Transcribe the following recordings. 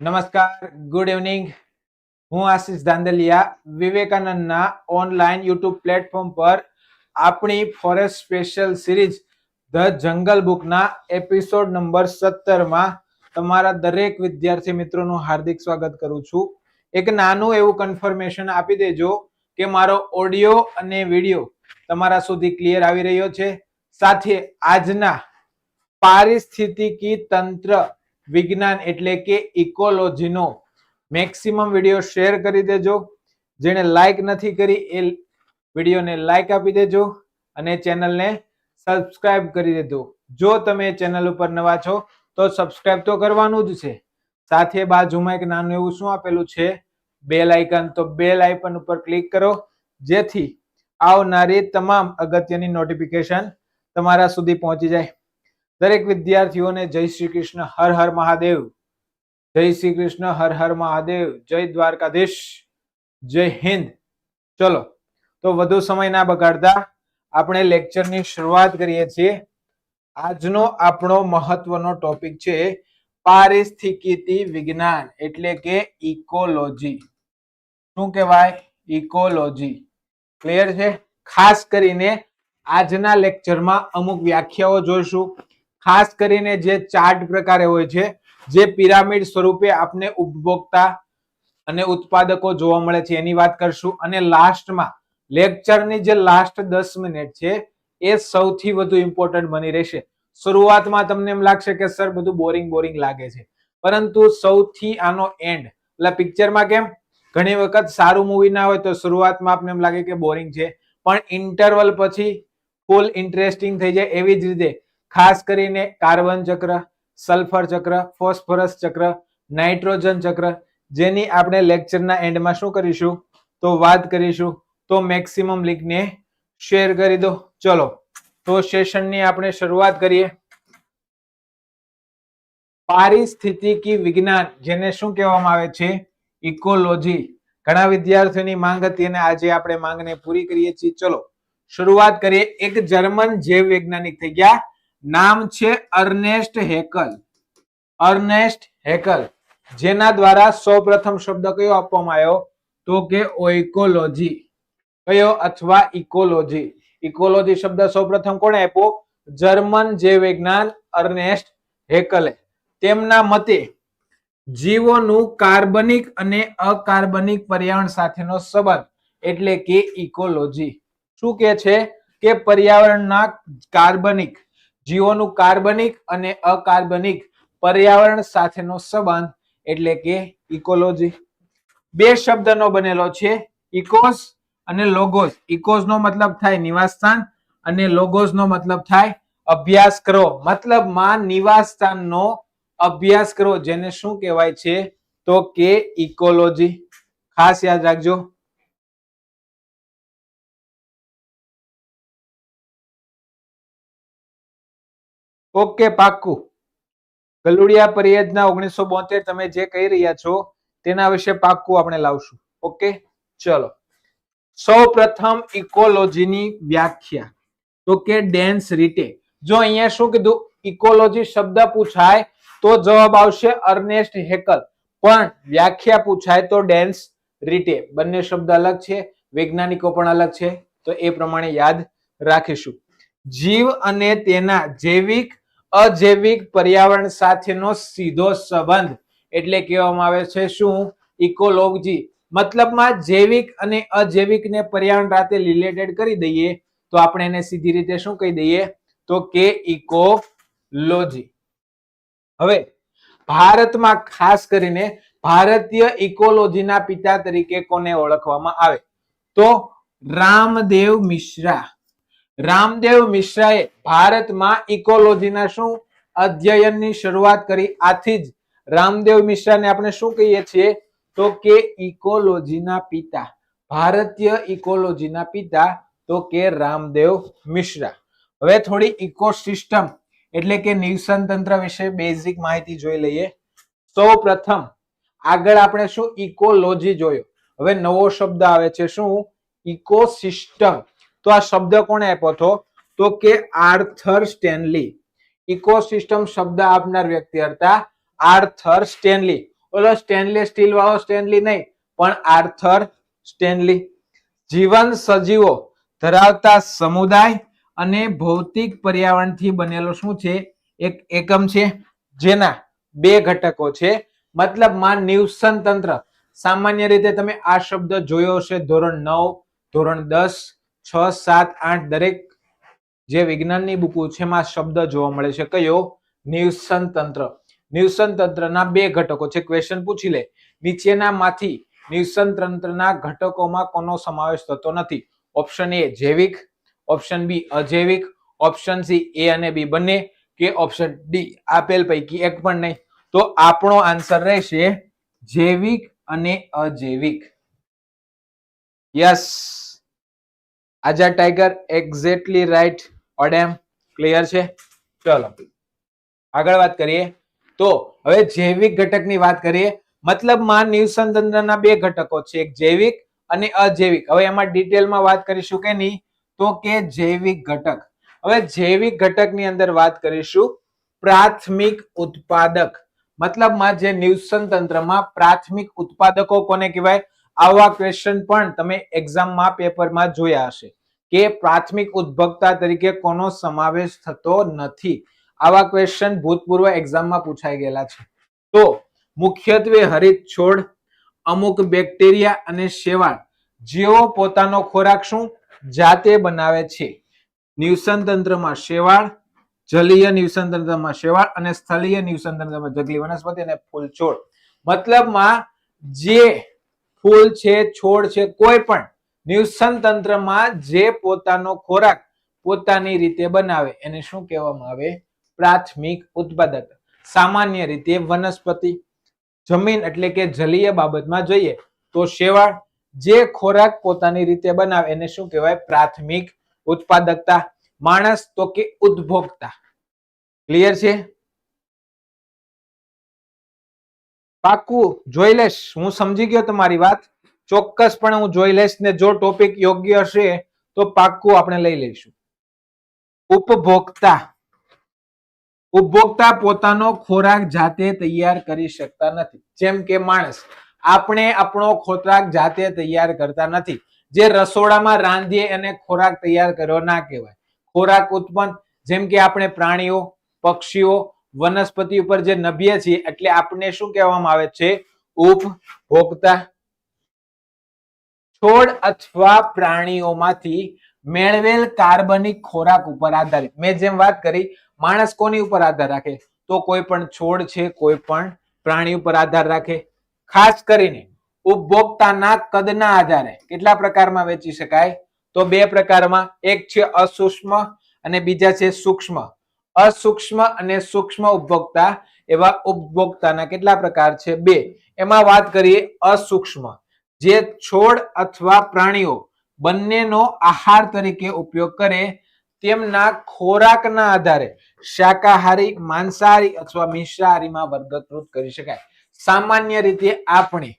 નમસ્કાર, good evening. હું આશીષ ધાંધલિયા વિવેકાનંદના ઓનલાઈન યુટ્યુબ પ્લેટફોર્મ પર આપણી forest special series the jungle બુકના episode number 17 માં તમારા દરેક વિદ્યાર્થી મિત્રોનું હાર્દિક સ્વાગત કરું છું. એક નાનું એવું કન્ફર્મેશન આપી દેજો કે મારો ઓડિયો અને વિડિયો તમારા સુધી ક્લિયર આવી રહ્યો છે. સાથે આજના પારિસ્થિતિકી તંત્ર વિજ્ઞાન એટલે કે ઇકોલોજીનો મેક્સિમમ વિડિયો શેર કરી દેજો. જેને લાઈક નથી કરી એ વિડિયોને લાઈક આપી દેજો અને ચેનલને સબસ્ક્રાઇબ કરી દેજો. જો તમે ચેનલ ઉપર નવા છો તો સબસ્ક્રાઇબ તો કરવાનું જ છે. સાથે બાજુમાં એક નાનું એવું શું આપેલું છે, બેલ આઇકન. તો બેલ આઇકન ઉપર ક્લિક કરો જેથી આવનારી તમામ અગત્યની નોટિફિકેશન તમારા સુધી પહોંચી જાય. દરેક વિદ્યાર્થીઓને જય શ્રી કૃષ્ણ, હર હર મહાદેવ. જય શ્રી કૃષ્ણ, હર હર મહાદેવ. જય દ્વારકાધીશ, જય હિન્દ. ચલો તો વધુ સમય ના બગાડતા આપણે લેક્ચરની શરૂઆત કરીએ છીએ. આજનો આપણો મહત્વનો ટોપિક છે પારિસ્થિતિકી વિજ્ઞાન એટલે કે ઇકોલોજી. શું કહેવાય? ઇકોલોજી. ક્લિયર છે? ખાસ કરીને આજના લેક્ચરમાં અમુક વ્યાખ્યાઓ જોઈશું. ખાસ કરીને જે ચાર્ટ પ્રકારે હોય છે, જે પિરામિડ સ્વરૂપે આપને ઉપભોક્તા અને ઉત્પાદકો જોવા મળે છે એની વાત કરશું. અને લાસ્ટમાં લેક્ચરની જે લાસ્ટ 10 મિનિટ છે એ સૌથી વધુ ઇમ્પોર્ટન્ટ બની રહેશે. શરૂઆતમાં તમને એમ લાગશે કે સર બધું બોરિંગ લાગે છે, પરંતુ સૌથી આનો એન્ડ, એટલે પિક્ચરમાં કેમ ઘણી વખત સારું મૂવી ના હોય તો શરૂઆતમાં આપને એમ લાગે કે બોરિંગ છે, પણ ઇન્ટરવલ પછી ફૂલ ઇન્ટરેસ્ટિંગ થઈ જાય. એવી જ રીતે ખાસ કરીને કાર્બન ચક્ર, સલ્ફર ચક્ર, ફોસ્ફરસ ચક્ર, નાઇટ્રોજન ચક્ર, જેની આપણે લેક્ચરના એન્ડમાં શું કરીશું તો વાત કરીશું. તો મેક્સિમમ લિંકને શેર કરી દો. ચલો તો સેશનની આપણે શરૂઆત કરીએ. પારિસ્થિતિકી વિજ્ઞાન, જેને શું કહેવામાં આવે છે? ઇકોલોજી. ઘણા વિદ્યાર્થીઓની માંગ હતી અને આજે આપણે માંગને પૂરી કરીએ છીએ. ચલો શરૂઆત કરીએ. એક જર્મન જૈવ વૈજ્ઞાનિક થઈ ગયા, નામ છે અર્નેસ્ટ હેકલ. અર્નેસ્ટ હેકલ, જેના દ્વારા સૌપ્રથમ શબ્દ કયો આપવામાં આવ્યો તો કે ઓઇકોલોજી. કયો? અથવા ઇકોલોજી. ઇકોલોજી શબ્દ સૌપ્રથમ કોણે આપ્યો? જર્મન જૈવ વૈજ્ઞાનિક અર્નેસ્ટ હેકલે. તેમના મતે જીવોનું કાર્બનિક અને અકાર્બનિક પર્યાવરણ સાથેનો સંબંધ એટલે કે ઇકોલોજી. શું કે છે કે પર્યાવરણના કાર્બનિક, જીવોનું કાર્બનિક અને અકાર્બનિક પર્યાવરણ સાથેનો સંબંધ એટલે કે ઇકોલોજી. બે શબ્દનો બનેલો છે, ઇકોસ અને લોગોસ. ઇકોસ નો મતલબ થાય નિવાસસ્થાન અને લોગોસ નો મતલબ થાય અભ્યાસ કરો. મતલબમાં નિવાસસ્થાનનો અભ્યાસ કરો, જેને શું કહેવાય છે તો કે ઇકોલોજી. ખાસ યાદ રાખજો. ઓકે, પાક્કું. ગલુડિયા પરિયોજના 1972 તમે જે કહી રહ્યા છો તેના વિશે પાક્કું આપણે લાવશું. ઓકે, ચલો. સૌ પ્રથમ ઇકોલોજીની વ્યાખ્યા તો કે ડેન્સ રીતે. જો અહીંયા શું કીધું? ઇકોલોજી શબ્દ પૂછાય તો જવાબ આવશે અર્નેસ્ટ હેકલ, પણ વ્યાખ્યા પૂછાય તો ડેન્સ રીતે. બંને શબ્દ અલગ છે, વૈજ્ઞાનિકો પણ અલગ છે, તો એ પ્રમાણે યાદ રાખીશું. જીવ અને તેના જૈવિક અજૈવિક પર્યાવરણ સાથેનો સીધો સંબંધ એટલે કહેવામાં આવે છે શું? ઇકોલોજી. મતલબમાં જૈવિક અને અજૈવિક ને પર્યાવરણ સાથે રિલેટેડ કરી દઈએ તો આપણે એને સીધી રીતે શું કહી દઈએ તો કે ઇકોલોજી. હવે ભારતમાં ખાસ કરીને ભારતીય ઇકોલોજીના પિતા તરીકે કોને ઓળખવામાં આવે તો રામદેવ મિશ્રા. રામદેવ મિશ્રાએ ભારતમાં ઇકોલોજીના શું અધ્યયનની શરૂઆત કરી. આથી જ રામદેવ મિશ્રાને આપણે શું કહીએ છીએ તો કે ઇકોલોજીના પિતા. ભારતીય ઇકોલોજીના પિતા તો કે રામદેવ મિશ્રા. હવે થોડી ઇકોસિસ્ટમ એટલે કે નિવસન તંત્ર વિશે બેઝિક માહિતી જોઈ લઈએ. સૌ પ્રથમ આગળ આપણે શું ઇકોલોજી જોયો. હવે નવો શબ્દ આવે છે શું? ઇકોસિસ્ટમ. તો આ શબ્દ કોણે આપ્યો હતો તો કે આર્થર સ્ટેનલી. ઇકોસિસ્ટમ શબ્દ આપનાર વ્યક્તિ હતા આર્થર સ્ટેનલી. ઓલો સ્ટેનલેસ સ્ટીલ વાળો સ્ટેનલી નહીં, પણ આર્થર સ્ટેનલી. જીવન સજીવો ધરાવતા સમુદાય અને ભૌતિક પર્યાવરણથી બનેલો શું છે? એક એકમ છે જેના બે ઘટકો છે. મતલબમાં નિવસન તંત્ર. સામાન્ય રીતે તમે આ શબ્દ જોયો હશે ધોરણ 9, ધોરણ 10, 6, 7, 8 દરેક જે વિજ્ઞાનની બુકો છે એમાં શબ્દ જોવા મળે છે. કયો? નિવસન તંત્ર. નિવસન તંત્રના બે ઘટકો છે. ક્વેશ્ચન પૂછી લે, નીચેનામાંથી નિવસન તંત્રના ઘટકોમાં કોનો સમાવેશ થતો નથી? ઓપ્શન એ જૈવિક, ઓપ્શન બી અજૈવિક, ઓપ્શન સી એ અને બી બંને, કે ઓપ્શન ડી આપેલ પૈકી એક પણ નહીં. તો આપણો આન્સર રહેશે જૈવિક અને અજૈવિક. યસ, આજા ટાઈગર એક્ઝેક્ટલી રાઈટ. ઓડેમ ક્લિયર છે. ચલો આગળ વાત કરીએ. તો હવે જૈવિક ઘટકની વાત કરીએ. મતલબમાં નિવસન તંત્રના બે ઘટકો છે, એક જૈવિક અને અજૈવિક. હવે એમાં ડિટેલમાં વાત કરીશું કે નહીં, તો કે જૈવિક ઘટક. હવે જૈવિક ઘટકની અંદર વાત કરીશું પ્રાથમિક ઉત્પાદક. મતલબમાં જે નિવસન તંત્રમાં પ્રાથમિક ઉત્પાદકો કોને કહેવાય? આવા ક્વેશ્ચન પણ તમે એક્ઝામમાં પેપરમાં જોયા હશે કે પ્રાથમિક ઉદ્ભોક્તા તરીકે કોનો સમાવેશ થતો નથી. આવા ક્વેશ્ચન ભૂતપૂર્વ એક્ઝામમાં પૂછાઈ ગયેલા છે. તો મુખ્યત્વે હરિત છોડ, અમુક બેક્ટેરિયા અને શેવાળ જેઓ પોતાનો ખોરાક શું જાતે બનાવે છે. નિવસન તંત્રમાં શેવાળ, જલીય નિવસન તંત્રમાં શેવાળ અને સ્થળીય નિવસન તંત્રમાં જંગલી વનસ્પતિ અને ફૂલ છોડ. મતલબમાં જે ફૂલ છે, છોડ છે, કોઈ પણ નિવસન તંત્રમાં જે પોતાનો ખોરાક પોતાની રીતે બનાવે એને શું કહેવામાં આવે? પ્રાથમિક ઉત્પાદક. સામાન્ય રીતે વનસ્પતિ. જમીન એટલે કે જલીય બાબતમાં જોઈએ તો શેવાળ જે ખોરાક પોતાની રીતે બનાવે એને શું કહેવાય? પ્રાથમિક ઉત્પાદકતા. માણસ તો કે ઉદ્ભોક્તા. ક્લિયર છે? પાક્કું જોઈ લેશ, હું સમજી ગયો તમારી વાત. ચોક્કસપણે હું જોઈ લઈશ ને જો ટોપિક યોગ્ય હશે તો પાક્કું આપણે લઈ લઈશું. ઉપભોક્તા. ઉપભોક્તા પોતાનો ખોરાક જાતે તૈયાર કરી શકતા નથી. જેમ કે માણસ, આપણે આપણો ખોરાક જાતે તૈયાર કરતા નથી. જે રસોડામાં રાંધીએ એને ખોરાક તૈયાર કર્યો ના કહેવાય. ખોરાક ઉત્પન્ન, જેમ કે આપણે પ્રાણીઓ, પક્ષીઓ, વનસ્પતિ ઉપર જે નભીએ છીએ એટલે આપણે શું કહેવામાં આવે છે? ઉપભોક્તા. છોડ અથવા પ્રાણીઓમાંથી મેળવેલ કાર્બનિક ખોરાક ઉપર આધારિત. મેં જેમ વાત કરી, માણસ કોની ઉપર આધાર રાખે? તો કોઈ પણ છોડ છે, કોઈ પણ પ્રાણી ઉપર આધાર રાખે. ખાસ કરીને ઉપભોક્તાના કદના આધારે કેટલા પ્રકારમાં વહેંચી શકાય? તો બે પ્રકારમાં. એક છે અસૂક્ષ્મ અને બીજા છે સૂક્ષ્મ. અસૂક્ષ્મ અને સૂક્ષ્મ ઉપભોક્તા. એવા ઉપભોક્તાના કેટલા પ્રકાર છે? બે. એમાં વાત કરીએ અસૂક્ષ્મ, જે છોડ અથવા પ્રાણીઓ બંનેનો આહાર તરીકે ઉપયોગ કરે, તેમના ખોરાકના આધારે શાકાહારી, માંસાહારી અથવા મિશ્રાહારીમાં વર્ગીકૃત કરી શકાય. સામાન્ય રીતે આપણે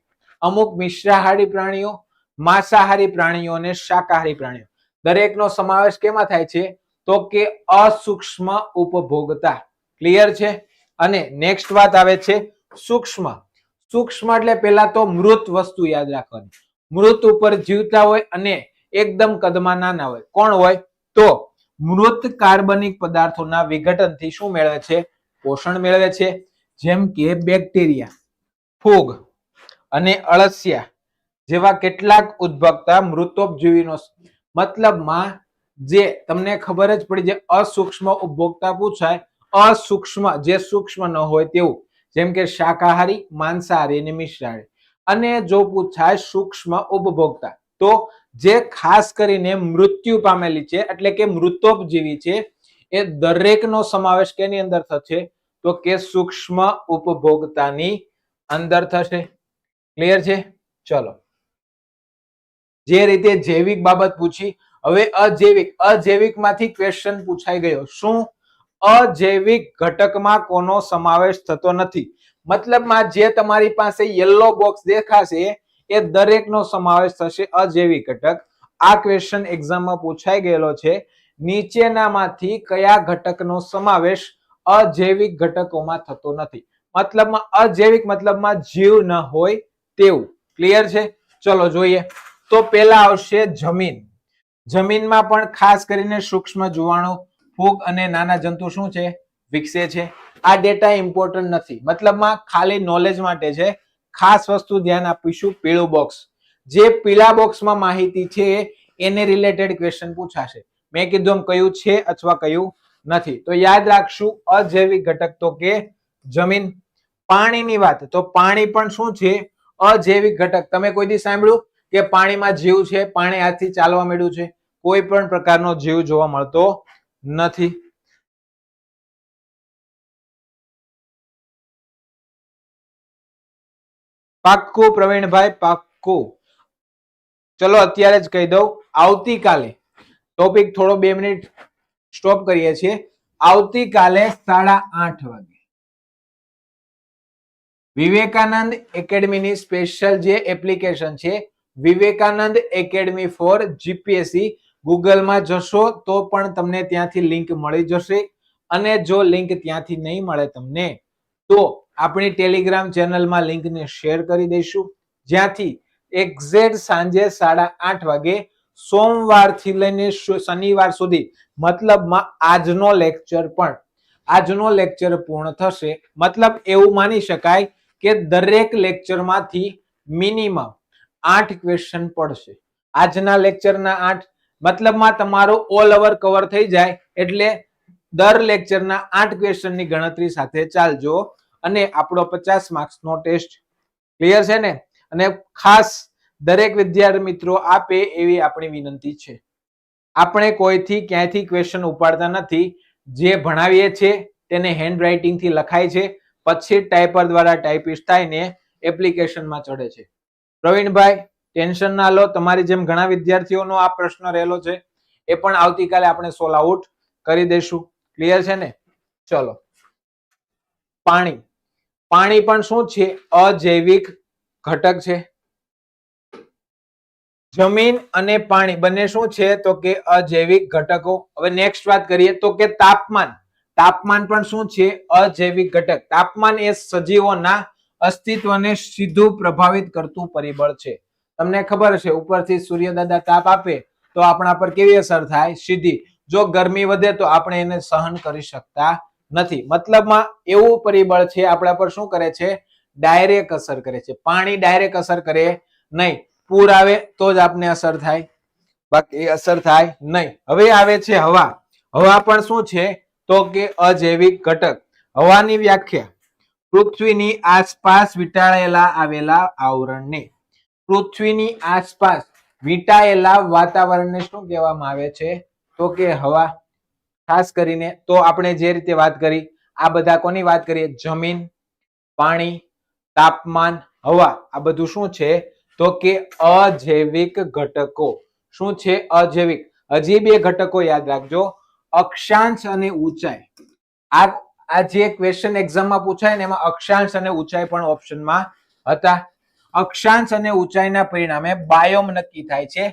અમુક મિશ્રાહારી પ્રાણીઓ, માંસાહારી પ્રાણીઓ અને શાકાહારી પ્રાણીઓ દરેકનો સમાવેશ કેમાં થાય છે? તો કે અસૂક્ષ્મ ઉપભોગતા. ક્લિયર છે? અને નેક્સ્ટ વાત આવે છે સૂક્ષ્મ. સૂક્ષ્મ એટલે પહેલા તો મૃત વસ્તુ યાદ રાખવાની. મૃત ઉપર જીવતા હોય અને એકદમ કદમાં નાના હોય. કોણ હોય? તો મૃત કાર્બનિક પદાર્થોના વિઘટનથી શું મેળવે છે? પોષણ મેળવે છે. જેમ કે બેક્ટેરિયા, ફૂગ અને અળસિયા જેવા કેટલાક ઉદ્ભોક્તા મૃતોપજીવીનો. મતલબમાં જે તમને ખબર જ પડી, જે અસૂક્ષ્મ ઉપભોક્તા પૂછાય, અસૂક્ષ્મ જે સૂક્ષ્મ ન હોય તેવું, જેમ કે શાકાહારી, માંસાહારી અને મિશ્રાહારી. અને જો પૂછાય સૂક્ષ્મ ઉપભોક્તા, તો જે ખાસ કરીને મૃત્યુ પામેલી છે એટલે કે મૃતોપજીવી છે, એ દરેકનો સમાવેશ કેની અંદર થશે? તો કે સૂક્ષ્મ ઉપભોક્તાની અંદર થશે. ક્લિયર છે? ચલો, જે રીતે જૈવિક બાબત પૂછી, હવે અજૈવિક. અજૈવિક માંથી ક્વેશ્ચન પૂછાઈ ગયો. શું? અજૈવિક ઘટકમાં કોનો સમાવેશ થતો નથી. મતલબમાં જે તમારી પાસે યલો બોક્સ દેખાશે એ દરેકનો સમાવેશ થશે અજૈવિક ઘટક. આ ક્વેશ્ચન એક્ઝામમાં પૂછાઈ ગયેલો છે. નીચેનામાંથી કયા ઘટકનો સમાવેશ અજૈવિક ઘટકોમાં થતો નથી. મતલબમાં અજૈવિક મતલબમાં જીવ ન હોય તેવું. ક્લિયર છે? ચલો જોઈએ. તો પેલા આવશે જમીન. જમીનમાં પણ ખાસ કરીને સૂક્ષ્મ જીવાણુ, ફૂગ અને નાના જંતુ શું છે? વિકસે છે. આ ડેટા ઇમ્પોર્ટન્ટ નથી, મતલબમાં ખાલી નોલેજ માટે છે. ખાસ વસ્તુ ધ્યાન આપીશું, પીળું બોક્સ. જે પીળા બોક્સમાં માહિતી છે એને રિલેટેડ ક્વેશ્ચન પૂછાશે. મેં કીધું એમ કયું છે અથવા કયું નથી. તો યાદ રાખશું અજૈવિક ઘટક તો કે જમીન. પાણીની વાત, તો પાણી પણ શું છે? અજૈવિક ઘટક. તમે કોઈ દી સાંભળ્યું કે પાણીમાં જીવ છે, પાણી હાથથી ચાલવા માંડ્યું છે? કોઈ પણ પ્રકારનો જીવ જોવા મળતો નથી. પાક્કું પ્રવીણભાઈ, પાક્કું. ચલો અત્યારે જ કહી દઉં, આવતીકાલે ટોપિક થોડો 2 મિનિટ સ્ટોપ કરીએ છીએ. આવતીકાલે 8:30 વાગે વિવેકાનંદ એકેડમીની સ્પેશિયલ જે એપ્લિકેશન છે, વિવેકાનંદ એકેડમી ફોર જીપીએસસી, ગૂગલમાં જશો તો પણ તમને ત્યાંથી લિંક મળી જશે. અને જો લિંક ત્યાંથી નહીં મળે તમને, તો આપણી ટેલિગ્રામ ચેનલમાં લિંકને શેર કરી દઈશું, જ્યાંથી એક્ઝેક્ટ સાંજે 8:30 વાગે સોમવારથી લઈને શનિવાર સુધી, મતલબમાં આજનો લેક્ચર પૂર્ણ થશે. મતલબ એવું માની શકાય કે દરેક લેક્ચરમાંથી મિનિમમ 8 ક્વેશ્ચન પડશે. આજના લેક્ચરના 8, મતલબમાં તમારો ઓલ ઓવર કવર થઈ જાય એટલે દર લેક્ચરના 8 ક્વેશ્ચનની ગણતરી સાથે ચાલજો. અને આપણો 50 માર્ક્સનો ટેસ્ટ. ક્લિયર છે ને? અને ખાસ દરેક વિદ્યાર્થી મિત્રો આપે એવી આપણી વિનંતી છે. આપણે કોઈથી ક્યાંયથી ક્વેશ્ચન ઉપાડતા નથી. જે ભણાવીએ છીએ તેને હેન્ડ રાઇટિંગ થી લખાય છે, પછી ટાઈપર દ્વારા ટાઈપિસ્ટ થઈને એપ્લિકેશનમાં ચડે છે. પ્રવીણભાઈ ટેન્શન ના લો, તમારી જેમ ઘણા વિદ્યાર્થીઓનો આ પ્રશ્ન રહેલો છે, એ પણ આવતીકાલે આપણે સોલ્વ આઉટ કરી દઈશું. ક્લિયર છે ને? ચલો. પાણી. પાણી પણ શું છે? અજૈવિક ઘટક છે. જમીન અને પાણી બંને શું છે? તો કે અજૈવિક ઘટકો. હવે નેક્સ્ટ વાત કરીએ તો કે તાપમાન. તાપમાન પણ શું છે? અજૈવિક ઘટક. તાપમાન એ સજીવોના અસ્તિત્વને સીધું પ્રભાવિત કરતું પરિબળ છે. તમને ખબર છે, ઉપરથી સૂર્યદાદા તાપ આપે તો આપણા પર કેવી અસર થાય? સીધી. જો ગરમી વધે તો આપણે એને સહન કરી શકતા નથી. મતલબમાં એવું પરિબળ છે આપણા પર શું કરે છે? ડાયરેક્ટ અસર કરે છે. પાણી ડાયરેક્ટ અસર કરે નહીં. પૂર આવે તો જ આપને અસર થાય, બાકી અસર થાય નહીં. હવે આવે છે હવા. હવા પણ શું છે? તો કે અજૈવિક ઘટક. હવાની વ્યાખ્યા: પૃથ્વીની આસપાસ વીંટાળેલા આવેલા આવરણને, પૃથ્વીની આસપાસ વીંટાયેલા વાતાવરણને શું કહેવામાં આવે છે? તો કે હવા. ખાસ કરીને તો આપણે જે રીતે વાત કરી, આ બધા કોની વાત કરીએ? જમીન, પાણી, તાપમાન, હવા. આ બધું શું છે? તો કે અજૈવિક ઘટકો. શું છે? અજૈવિક. હજી 2 ઘટકો યાદ રાખજો, અક્ષાંશ અને ઊંચાઈ. આ જે ક્વેશ્ચન એક્ઝામમાં પૂછાય ને, એમાં અક્ષાંશ અને ઊંચાઈ પણ ઓપ્શનમાં હતા. અક્ષાંશ અને ઊંચાઈના પરિણામે બાયોમ નક્કી થાય છે.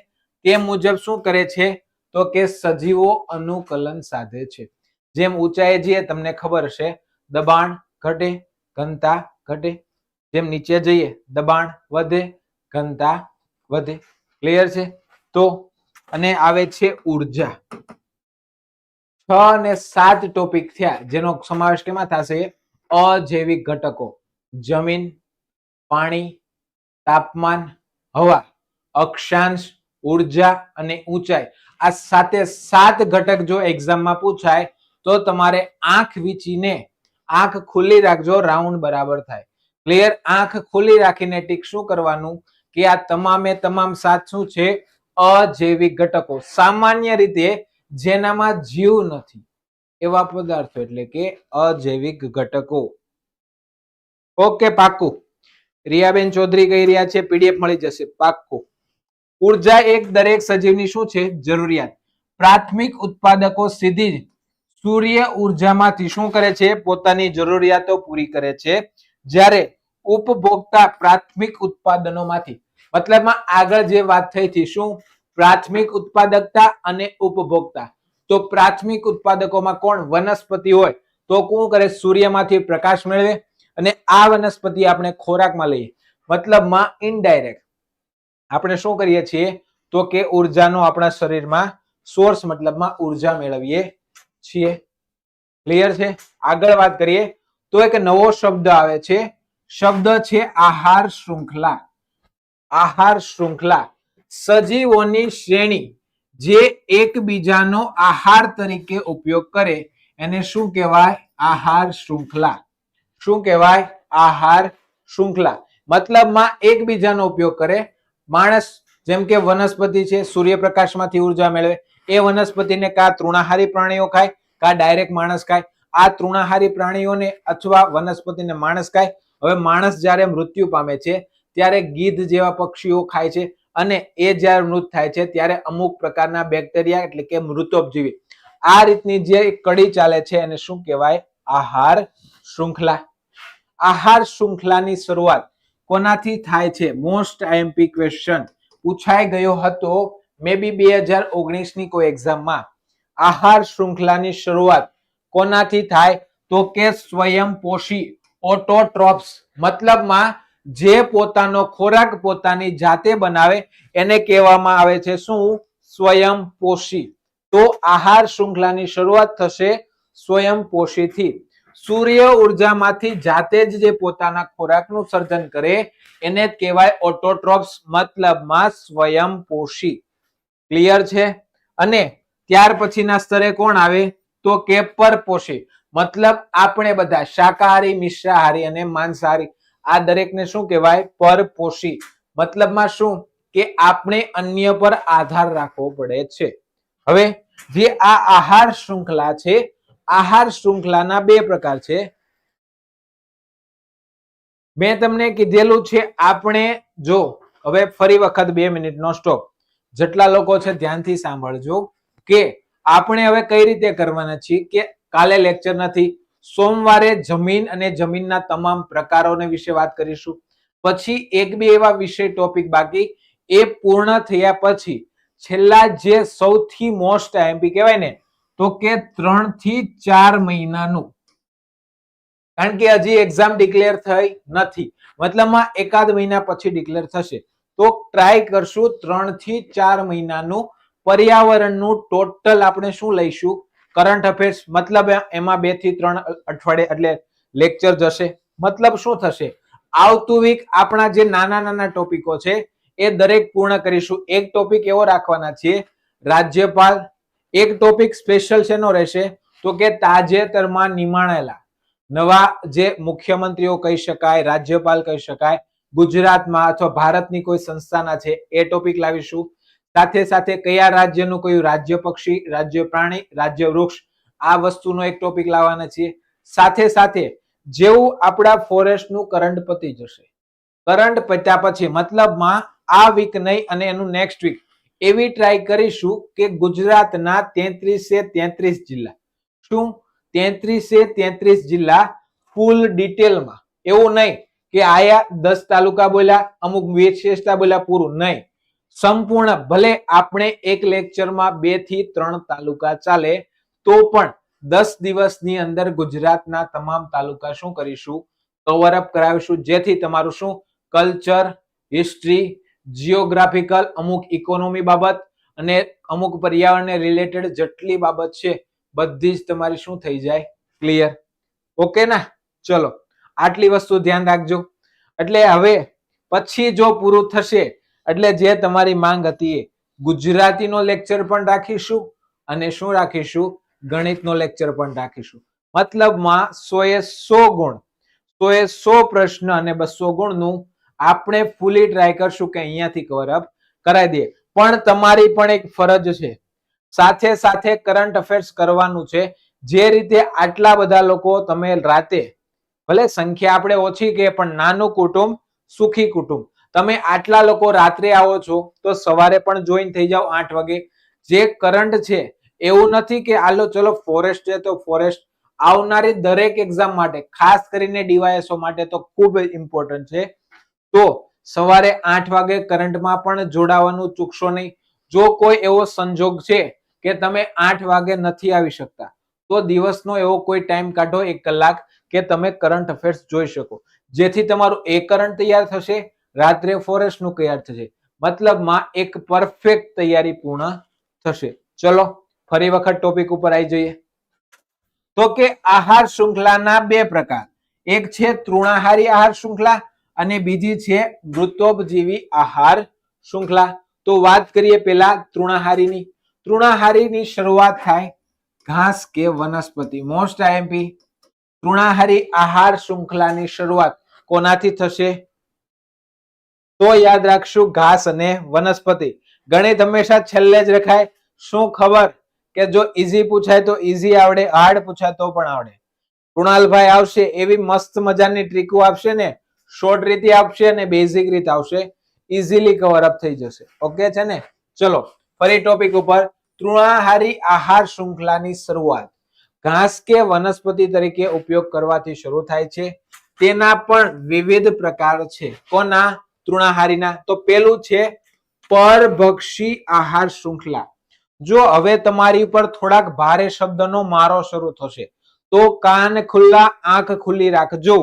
તે મુજબ શું કરે છે? તો કે સજીવો અનુકલન સાધે છે. જેમ ઊંચાઈએ જઈએ તમને ખબર હશે, દબાણ ઘટે, ઘનતા ઘટે. જેમ નીચે જઈએ દબાણ વધે, ઘનતા વધે. ક્લિયર છે? તો અને આવે છે ઉર્જા. 6 અને 7 ટોપિક થયા, જેનો સમાવેશ કેમાં થશે? અજૈવિક ઘટકો. જમીન, પાણી, તાપમાન, હવા, અક્ષાંશ, ઉર્જા અને ઊંચાઈ. આ 7 ઘટક જો એક્ઝામમાં પૂછાય તો તમારે આંખ વીંચીને, આંખ ખુલ્લી રાખજો, રાઉન્ડ બરાબર થાય. ક્લિયર? આંખ ખુલ્લી રાખીને ટીક શું કરવાનું? કે આ તમામે તમામ 7 શું છે? અજૈવિક ઘટકો. સામાન્ય રીતે જેનામાં જીવ નથી એવા પદાર્થો એટલે કે અજૈવિક ઘટકો. ઓકે, પાક્કું. રિયાબેન ચૌધરી કહી રહ્યા છે પીડીએફ મળી જશે. પાક્કું. ઉર્જા એક દરેક સજીવની શું છે? જરૂરિયાત. પ્રાથમિક ઉત્પાદકો સીધી જ સૂર્ય ઉર્જામાંથી શું કરે છે? પોતાની જરૂરિયાતો પૂરી કરે છે. જ્યારે ઉપભોક્તા પ્રાથમિક ઉત્પાદનોમાંથી, મતલબમાં આગળ જે વાત થઈ હતી, શું? પ્રાથમિક ઉત્પાદકતા અને ઉપભોક્તા. તો પ્રાથમિક ઉત્પાદકોમાં કોણ? વનસ્પતિ હોય તો શું કરે? સૂર્યમાંથી પ્રકાશ મેળવે અને આ વનસ્પતિ આપણે ખોરાકમાં લઈએ, મતલબમાં ઇનડાયરેક્ટ આપણે શું કરીએ છીએ તો કે ઉર્જાનો આપણા શરીરમાં સોર્સ મતલબમાં ઉર્જા મેળવીએ છીએ. ક્લિયર છે? આગળ વાત કરીએ તો એક નવો શબ્દ આવે છે, શબ્દ છે આહાર શૃંખલા. આહાર શૃંખલા સજીવોની શ્રેણી જે એકબીજાનો આહાર તરીકે ઉપયોગ કરે એને શું કહેવાય? આહાર શૃંખલા. શું કહેવાય? આહાર શૃંખલા. મતલબમાં એકબીજાનો ઉપયોગ કરે. માણસ જેમ કે વનસ્પતિ છે, સૂર્યપ્રકાશમાંથી ઉર્જા મેળવે, એ વનસ્પતિને કા તૃણાહારી પ્રાણીઓ ખાય કા ડાયરેક્ટ માણસ ખાય. આ તૃણાહારી પ્રાણીઓને અથવા વનસ્પતિને માણસ ખાય. હવે માણસ જ્યારે મૃત્યુ પામે છે ત્યારે ગીધ જેવા પક્ષીઓ ખાય છે અને એ જ્યારે મૃત થાય છે ત્યારે અમુક પ્રકારના બેક્ટેરિયા એટલે કે મૃતોપજીવી આ રીતની જે કડી ચાલે છે એને શું કહેવાય? આહાર શૃંખલા. આહાર શૃંખલાની શરૂઆત કોનાથી થાય છે? મોસ્ટ આઈએમપી ક્વેશ્ચન પૂછાઈ ગયો હતો મે બી 2019 ની કોઈ એક્ઝામમાં. આહાર શૃંખલાની શરૂઆત કોનાથી થાય તો કે સ્વયંપોષી ઓટોટ્રોપ્સ, મતલબમાં જે પોતાનો ખોરાક પોતાની જાતે બનાવે એને કહેવામાં આવે છે શું? સ્વયંપોષી. તો આહાર શૃંખલાની શરૂઆત થશે સ્વયંપોષીથી. સૂર્ય ઉર્જામાંથી જાતે જ જે પોતાના ખોરાકનું સર્જન કરે એને જ કહેવાય ઓટોટ્રોપ્સ, મતલબમાં સ્વયંપોષી. ક્લિયર છે? અને ત્યાર પછીના સ્તરે કોણ આવે તો કે પરપોષી, મતલબ આપણે બધા શાકાહારી, મિશ્રાહારી અને માંસાહારી આ દરેકને શું કહેવાય? પરપોષી. મતલબમાં શું કે આપણે અન્ય પર આધાર રાખવો પડે છે. હવે જે આ આહાર શૃંખલા છે, આહાર શૃંખલાના બે પ્રકાર છે. મેં તમને કીધેલું છે આપણે જો હવે ફરી વખત 2 મિનિટનો સ્ટોપ. જેટલા લોકો છે ધ્યાનથી સાંભળજો કે આપણે હવે કઈ રીતે કરવાના છીએ કે કાલે લેક્ચર નથી, સોમવારે જમીન અને જમીનના તમામ પ્રકારોને વિશે વાત કરીશું. પછી એક બે એવા વિષય ટોપિક બાકી, એ પૂર્ણ થયા પછી છેલ્લા જે સૌથી મોસ્ટ આઈએમપી કહેવાય ને તો કે 3 થી 4 મહિનાનું, કારણ કે હજી એક્ઝામ ડિક્લેર થઈ નથી, મતલબમાં એકાદ મહિના પછી ડિક્લેર થશે. તો ટ્રાય કરશું 3 થી 4 મહિનાનું પર્યાવરણનું ટોટલ આપણે શું લઈશું? Current affairs. મતલબ એમાં 2 થી 3 અઠવાડિયે એટલે લેક્ચર જશે. મતલબ શું થશે? આવતું વીક આપણા જે નાના નાના ટોપિકો છે એ દરેક પૂર્ણ કરીશું. એક ટોપિક એવો રાખવાના છે રાજ્યપાલ. એક ટોપિક સ્પેશિયલ શેનો રહેશે તો કે તાજેતરમાં નિમાણેલા નવા જે મુખ્યમંત્રીઓ કહી શકાય, રાજ્યપાલ કહી શકાય ગુજરાતમાં અથવા ભારતની કોઈ સંસ્થાના છે એ ટોપિક લાવીશું. સાથે સાથે કયા રાજ્યનું કયું રાજ્ય પક્ષી, રાજ્ય પ્રાણી, રાજ્ય વૃક્ષ આ વસ્તુનો એક ટોપિક લાવવાના છીએ. સાથે સાથે જેવું આપણા ફોરેસ્ટનું કરંટ પતી જશે, કરંટ પત્યા પછી મતલબમાં આ વીક નહીં અને એનું નેક્સ્ટ વીક એવી ટ્રાય કરીશું કે ગુજરાતના 33 જિલ્લા, શું 33 જિલ્લા ફૂલ ડિટેલમાં, એવું નહીં કે આયા 10 તાલુકા બોલ્યા, અમુક વિશેષતા બોલ્યા, પૂરું નહીં. સંપૂર્ણ ભલે આપણે એક લેક્ચરમાં 2 થી 3 તાલુકા ચાલે તો પણ 10 દિવસની અંદર ગુજરાતના તમામ તાલુકા શું કરીશું? કવર અપ કરાવીશું, જેથી તમારું શું કલ્ચર, હિસ્ટ્રી, જીઓગ્રાફિકલ, અમુક ઇકોનોમી બાબત અને અમુક પર્યાવરણને રિલેટેડ જેટલી બાબત છે બધી જ તમારી શું થઈ જાય? ક્લિયર. ઓકે ના? ચલો આટલી વસ્તુ ધ્યાન રાખજો. એટલે હવે પછી જો પૂરું થશે એટલે જે તમારી માંગ હતી એ ગુજરાતીનો લેક્ચર પણ રાખીશું અને શું રાખીશું? ગણિતનો લેક્ચર પણ રાખીશું. મતલબમાં 100 ગુણ, 100 પ્રશ્ન અને 200 ગુણનું આપણે ફૂલી ટ્રાય કરશું કે અહીંયાથી કવર અપ કરાવી દઈએ. પણ તમારી પણ એક ફરજ છે, સાથે સાથે કરંટ અફેર્સ કરવાનું છે. જે રીતે આટલા બધા લોકો તમે રાતે, ભલે સંખ્યા આપણે ઓછી કે પણ નાનું કુટુંબ સુખી કુટુંબ, તમે આટલા લોકો રાત્રે આવો છો તો સવારે પણ જોઈન થઈ જાઓ 8 વાગે. જે કરંટ છે એવું નથી કે આલો ચલો ફોરેસ્ટ છે તો ફોરેસ્ટ, આવનારી દરેક એક્ઝામ માટે ખાસ કરીને ડીવાયએસઓ માટે તો ખૂબ ઇમ્પોર્ટન્ટ છે. તો સવારે 8 વાગે કરંટમાં પણ જોડાવાનું ચૂકશો નહીં. જો કોઈ એવો સંજોગ છે કે તમે 8 વાગે નથી આવી શકતા તો દિવસનો એવો કોઈ ટાઈમ કાઢો 1 કલાક કે તમે કરંટ અફેર્સ જોઈ શકો, જેથી તમારું એ કરંટ તૈયાર થશે, રાત્રે ફોરેસ્ટ નું તૈયાર થશે, મતલબમાં એક પરફેક્ટ તૈયારી પૂર્ણ થશે. ચલો ફરી વખત ટોપિક ઉપર આવી જઈએ. તો કે આહાર શૃંખલાના બે પ્રકાર, એક છે તૃણાહારી આહાર શૃંખલા અને બીજી છે મૃતોપજીવી આહાર શૃંખલા. તો વાત કરીએ પેલા તૃણાહારીની. તૃણાહારીની શરૂઆત થાય ઘાસ કે વનસ્પતિ. Most IMP. તૃણાહારી આહાર શૃંખલાની શરૂઆત કોનાથી થશે? તો યાદ રાખશું ઘાસ અને વનસ્પતિ. ગણિત હંમેશા છેલ્લે જ રખાય. શું ખબર કે જો ઈઝી પૂછાય તો ઈઝી આવડે, હાર્ડ પૂછાય તો પણ આવડે. કૃણાલભાઈ આવશે એવી મસ્ત મજાની ટ્રીકો આપશે ને, શોર્ટ રીતે આપશે અને બેઝિક રીતે આવશે, ઇઝીલી કવર અપ થઈ જશે. ઓકે છે ને? ચલો ફરી ટોપિક ઉપર. તૃણાહારી આહાર શૃંખલાની શરૂઆત ઘાસ કે વનસ્પતિ તરીકે ઉપયોગ કરવાથી શરૂ થાય છે. તેના પણ વિવિધ પ્રકાર છે. કોના? તૃણાહારીના. તો પેલું છે પરભક્ષી આહાર શૃંખલા. જો હવે તમારી ઉપર થોડાક ભારે શબ્દનો મારો શરૂ થશે તો કાન ખુલ્લા આંખ ખુલ્લી રાખજો.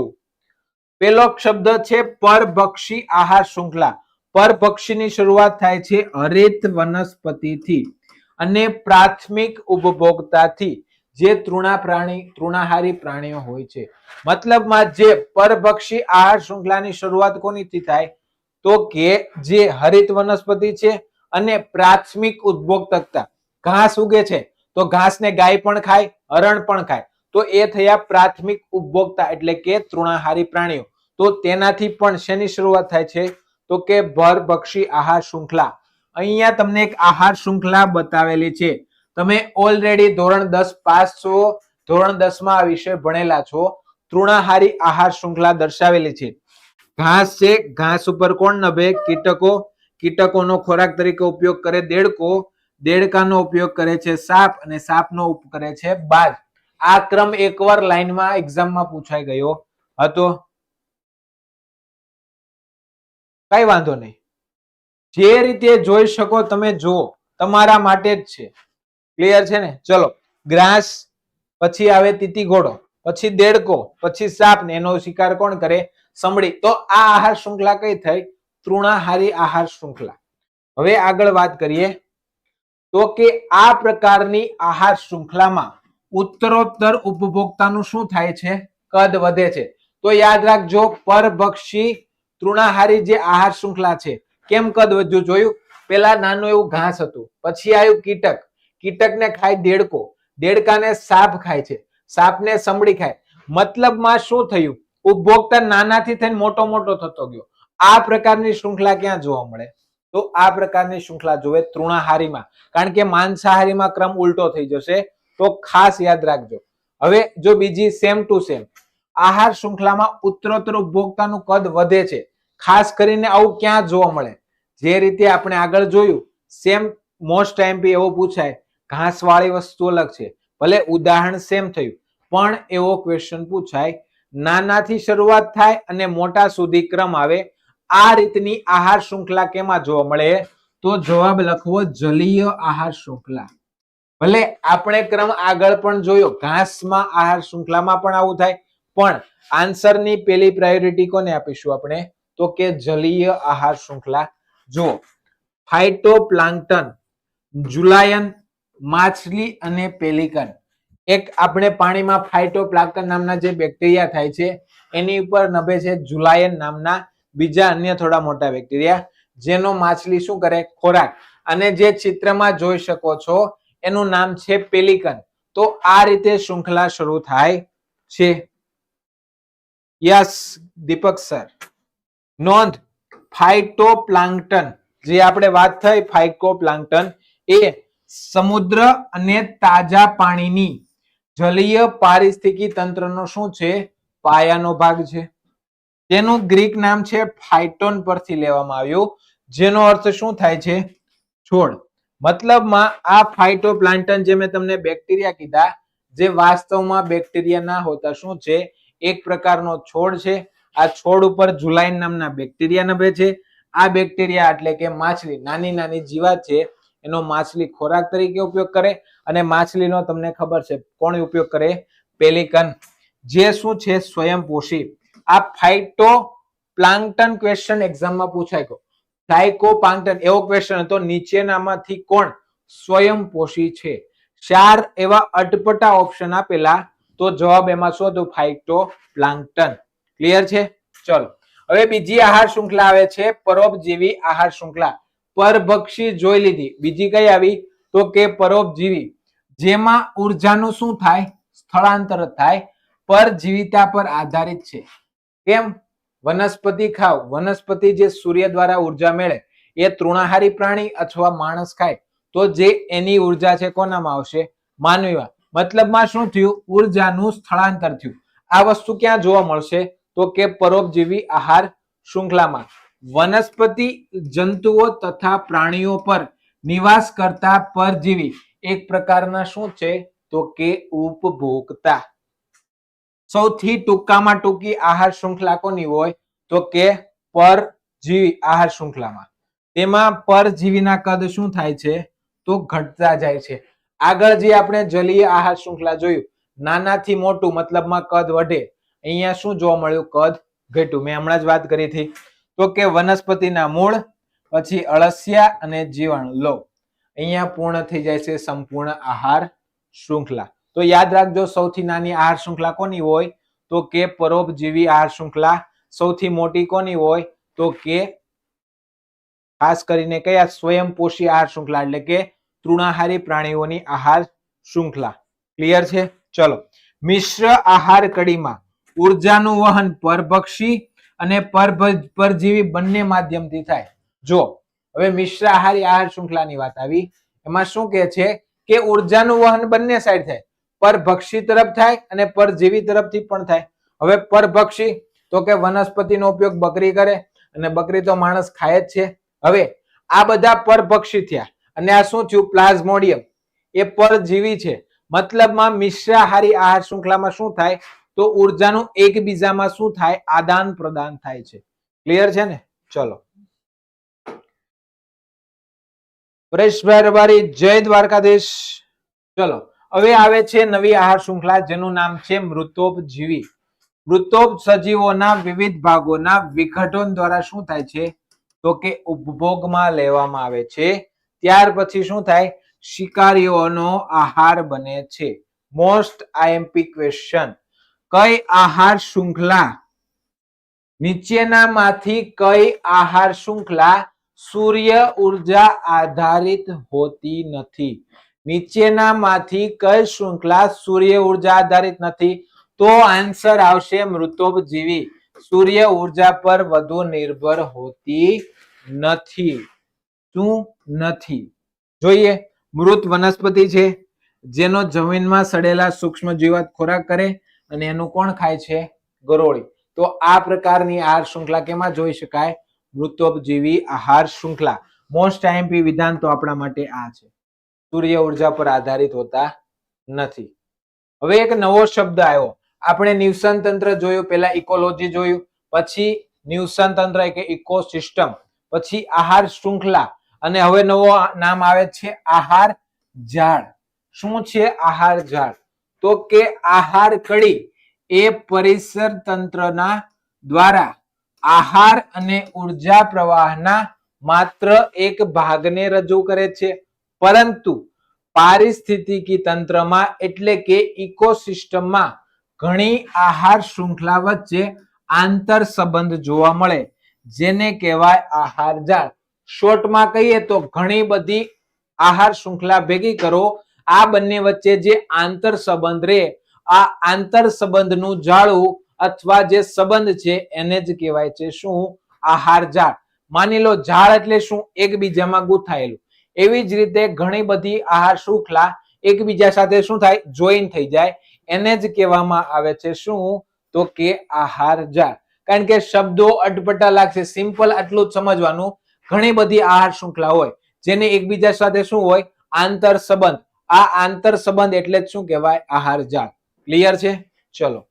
પેલો શબ્દ છે પરભક્ષી આહાર શૃંખલા. પરભક્ષીની શરૂઆત થાય છે હરિત વનસ્પતિથી અને પ્રાથમિક ઉપભોક્તાથી, જે તૃણાહારી પ્રાણીઓ હોય છે. મતલબમાં જે પરભક્ષી આહાર શૃંખલાની શરૂઆત કોનીથી થાય? તો કે જે હરિત વનસ્પતિ છે અને પ્રાથમિક ઉપભોક્તા. ઘાસ ઉગે છે તો ઘાસને ગાય પણ ખાય, હરણ પણ ખાય, તો એ થયા પ્રાથમિક ઉપભોક્તા એટલે કે તૃણાહારી પ્રાણીઓ. તો તેનાથી પણ શેની શરૂઆત થાય છે? તો કે પરભક્ષી આહાર શૃંખલા. અહીંયા તમને એક આહાર શૃંખલા બતાવેલી છે. તમે ઓલરેડી ધોરણ 10 પાસ છો, ધોરણ 10 માં આ વિષય ભણેલા છો. તૃણાહારી આહાર શૃંખલા દર્શાવેલી છે. ઘાસ છે, ઘાસ ઉપર કોણ નભે? કીટકો. કીટકોનો ખોરાક તરીકે ઉપયોગ કરે દેડકો. દેડકાનો ઉપયોગ કરે છે સાપ અને સાપનો ઉપયોગ કરે છે બાજ. આ ક્રમ એકવાર લાઈનમાં એક્ઝામમાં પૂછાઈ ગયો હતો. કઈ વાંધો નહીં, જે રીતે જોઈ શકો તમે જુઓ, તમારા માટે જ છે. ક્લિયર છે ને? ચલો ગ્રાસ, પછી આવે તીતીઘોડો, પછી દેડકો, પછી સાપ ને એનો શિકાર કોણ કરે? સમડી. તો આ આહાર શૃંખલા કઈ થઈ? તૃણાહારી આહાર શૃંખલા. હવે આગળ વાત કરીએ તો કે આ પ્રકારની આહાર શૃંખલામાં ઉત્તરોત્તર ઉપભોક્તાનું શું થાય છે? કદ વધે છે. તો યાદ રાખજો પરભક્ષી તૃણાહારી જે આહાર શૃંખલા છે, કેમ કદ વધ્યું જોયું? પેલા નાનું એવું ઘાસ હતું, પછી આવ્યું કીટક, કીટકને ખાય દેડકો, દેડકાને સાપ ખાય છે, સાપને સમડી ખાય. મતલબમાં શું થયું? ઉપભોક્તા નાનાથી થઈને મોટો મોટો થતો ગયો. આ પ્રકારની શૃંખલા ક્યાં જોવા મળે? તો આ પ્રકારની શૃંખલા જોવે તૃણાહારીમાં, કારણ કે માંસાહારીમાં ક્રમ ઉલટો થઈ જશે, તો ખાસ યાદ રાખજો. હવે જો બીજી સેમ ટુ સેમ આહાર શૃંખલામાં ઉત્તરોત્તર ઉપભોક્તાનું કદ વધે છે, ખાસ કરીને આવું ક્યાં જોવા મળે? જે રીતે આપણે આગળ જોયું સેમ મોસ્ટ આઈએમપી એવો પૂછાય, ઘાસવાળી વસ્તુ અલગ છે, ભલે ઉદાહરણ સેમ થયું પણ એવો ક્વેશ્ચન પૂછાય, નાનાથી શરૂઆત થાય અને મોટા સુધી ક્રમ આવે. આ રીતની આહાર શૃંખલા કેમાં જોવા મળે? તો જવાબ લખવો જલીય આહાર શૃંખલા. ભલે આપણે ક્રમ આગળ પણ જોયો, ઘાસમાં આહાર શૃંખલામાં પણ આવું થાય, પણ આન્સરની પેલી પ્રાયોરિટી કોને આપીશું આપણે? તો કે જલીય આહાર શૃંખલા. જો ફાઇટોપ્લાન્ક્ટન, જુલાયન, માછલી અને પેલિકન. એક આપણે પાણીમાં ફાઇટોપ્લાન્ક્ટન નામના જે બેક્ટેરિયા થાય છે એની ઉપર નભે છે જુલાયન નામના બીજા અન્ય થોડા મોટા બેક્ટેરિયા, જેનો માછલી શું કરે? ખોરાક. અને જે ચિત્રમાં જોઈ શકો છો એનું નામ છે પેલિકન. તો આ રીતે શૃંખલા શરૂ થાય છે. યસ દીપક સર. નોંધ, ફાઇટોપ્લાન્ક્ટન જે આપણે વાત થઈ, ફાઇટોપ્લાન્ક્ટન એ સમુદ્ર અને તાજા પાણીની જલીય પારિસ્થિતિકી તંત્રનો શું છે? પાયાનો ભાગ છે. તેનું ગ્રીક નામ છે ફાઇટોન પરથી લેવામાં આવ્યું, જેનો અર્થ શું થાય છે? છોડ. મતલબમાં આ ફાઇટોપ્લાન્ક્ટન જે મેં તમને બેક્ટેરિયા કીધા, જે વાસ્તવમાં બેક્ટેરિયા ના હોતા, શું છે? એક પ્રકારનો છોડ છે. આ છોડ ઉપર જુલાયન નામના બેક્ટેરિયા નભે છે. આ બેક્ટેરિયા એટલે કે માછલી, નાની નાની જીવાત છે, એનો માછલી ખોરાક તરીકે ઉપયોગ કરે અને માછલીનો તમને ખબર છે કોણ ઉપયોગ કરે? પેલિકન, જે શું છે સ્વયંપોષી. આ ફાઇટો પ્લાન્કટન ક્વેશ્ચન એક્ઝામમાં પૂછાય ગયો. ફ્લાઇકોપ્લાન્કટન એવો ક્વેશ્ચન હતો, નીચેનામાંથી કોણ સ્વયંપોષી છે? 4 એવા અટપટા ઓપ્શન આપેલા, તો જવાબ એમાં શું હતું? ફાઇટોપ્લાન્કટન. ક્લિયર છે? ચલો હવે બીજી આહાર શૃંખલા આવે છે પરોપજીવી આહાર શૃંખલા. પરભક્ષી જોઈ લીધી, બીજી કઈ આવી? તો કે પરોપજીવી, જેમાં ઉર્જાનું શું થાય? સ્થળાંતર થાય. પરજીવિતા પર આધારિત છે. કેમ? વનસ્પતિ ખાવ, વનસ્પતિ જે સૂર્ય દ્વારા ઉર્જા મેળવે એ તૃણાહારી પ્રાણી અથવા માણસ ખાય તો જે એની ઉર્જા છે કોનામાં આવશે? માનવીમાં. મતલબમાં શું થયું? ઉર્જાનું સ્થળાંતર થયું. આ વસ્તુ ક્યાં જોવા મળશે? તો કે પરોપજીવી આહાર શૃંખલામાં. વનસ્પતિ જંતુઓ તથા પ્રાણીઓ પર નિવાસ કરતા પરજીવી એક પ્રકારના શું છે? તો કે ઉપભોક્તા. સૌથી ટૂંકામાં ટૂંકી આહાર શૃંખલા કોની હોય? તો કે પરજીવી આહાર શૃંખલામાં. તેમાં પરજીવીના કદ શું થાય છે? તો ઘટતા જાય છે. આગળ જે આપણે જલીય આહાર શૃંખલા જોયું, નાનાથી મોટું મતલબમાં કદ વધે. અહીંયા શું જોવા મળ્યું? કદ ઘટ્યું. મેં હમણાં જ વાત કરી હતી. તો કે વનસ્પતિના મૂળ, પછી અળસિયા અને જીવાણુ. લો અહીંયા પૂર્ણ થઈ જાય છે સંપૂર્ણ આહાર શૃંખલા. તો યાદ રાખજો, સૌથી નાની આહાર શૃંખલા કોની હોય? તો કે પરોપજીવી આહાર શૃંખલા. સૌથી મોટી કોની હોય? તો કે ખાસ કરીને કયા? સ્વયંપોષી આહાર શૃંખલા, એટલે કે તૃણાહારી પ્રાણીઓની આહાર શૃંખલા. ક્લિયર છે? ચલો, મિશ્ર આહાર કડીમાં ઉર્જાનું વહન પરભક્ષી અને પરજીવી બંને માધ્યમથી થાય. જો હવે મિશ્ર આહાર શૃંખલાની વાત આવી, એમાં શું કહે છે કે ઉર્જાનું વહન બંને સાઈડ થાય. પરભક્ષી તરફ થાય અને પરજીવી તરફથી પણ થાય. હવે પરભક્ષી તો કે વનસ્પતિનો ઉપયોગ બકરી કરે અને બકરી તો માણસ ખાય જ છે. હવે આ બધા પરભક્ષી થયા અને આ શું થયું? પ્લાઝ્મોડિયમ એ પરજીવી છે. મતલબમાં મિશ્રાહારી આહાર શૃંખલામાં શું થાય? તો ઉર્જાનું એકબીજામાં શું થાય? આદાન પ્રદાન થાય છે. ક્લિયર છે ને? ચલો, પરેશભાઈ રબારી, જય દ્વારકાધીશ. ચલો હવે આવે છે નવી આહાર શૃંખલા, જેનું નામ છે મૃતોપજીવી. મૃતોપ સજીવોના વિવિધ ભાગોના વિઘટન દ્વારા શું થાય છે? તો કે ઉપભોગમાં લેવામાં આવે છે. ત્યાર પછી શું થાય? શિકારીઓનો આહાર બને છે. મોસ્ટ આઈએમપી ક્વેશ્ચન, કઈ આહાર શૃંખલા નીચેનામાંથી કઈ આહાર શૃંખલા સૂર્ય ઉર્જા આધારિત હોતી નથી? નીચેનામાંથી કઈ શૃંખલા સૂર્ય ઉર્જા આધારિત નથી? તો આન્સર આવશે મૃતોપજીવી. સૂર્ય ઉર્જા પર વધુ નિર્ભર હોતી નથી. શું નથી? જોઈએ, મૃત વનસ્પતિ છે જેનો જમીનમાં સડેલા સૂક્ષ્મ જીવાત ખોરાક કરે અને એનું કોણ ખાય છે? ગરોળી. તો આ પ્રકારની આહાર શૃંખલા કેમાં જોઈ શકાય? મૃતોપજીવી આહાર શૃંખલા. મોસ્ટ આઈએમપી વિધાન તો આપણા માટે આ છે, સૂર્ય ઉર્જા પર આધારિત હોતા નથી. હવે એક નવો શબ્દ આવ્યો. આપણે નિવસન તંત્ર જોયું, પહેલા ઇકોલોજી જોયું, પછી નિવસન તંત્ર એટલે ઇકોસિસ્ટમ, પછી આહાર શૃંખલા, અને હવે નવો નામ આવે છે આહાર ઝાડ. શું છે આહાર ઝાડ? તો કે આહાર કડી એ પરિસર તંત્રના દ્વારા આહાર અને ઉર્જા પ્રવાહના માત્ર એક ભાગને રજૂ કરે છે, પરંતુ પારિસ્થિતિકી તંત્રમાં એટલે કે ઇકોસિસ્ટમમાં ઘણી આહાર શૃંખલા વચ્ચે આંતર સંબંધ જોવા મળે, જેને કહેવાય આહાર ઝાડ. શોર્ટમાં કહીએ તો ઘણી બધી આહાર શૃંખલા ભેગી કરો, આ બંને વચ્ચે જે આંતર સંબંધ રહે, આ આંતર સંબંધનું જાળવું અથવા જે સંબંધ છે એને જ કહેવાય છે શું? આહાર ઝાડ. માની લો ઝાડ એટલે શું? એકબીજામાં ગૂંથાયેલું. એવી જ રીતે ઘણી બધી આહાર શૃંખલા એકબીજા સાથે શું થાય? જોઈન થઈ જાય, એને જ કહેવામાં આવે છે શું? તો કે આહાર ઝાડ. કારણ કે શબ્દો અટપટા લાગશે, સિમ્પલ આટલું જ સમજવાનું. ઘણી બધી આહાર શૃંખલા હોય જેને એકબીજા સાથે શું હોય? આંતર સંબંધ. આ આંતર સંબંધ એટલે જ શું કહેવાય? આહાર ઝાડ. ક્લિયર છે? ચલો,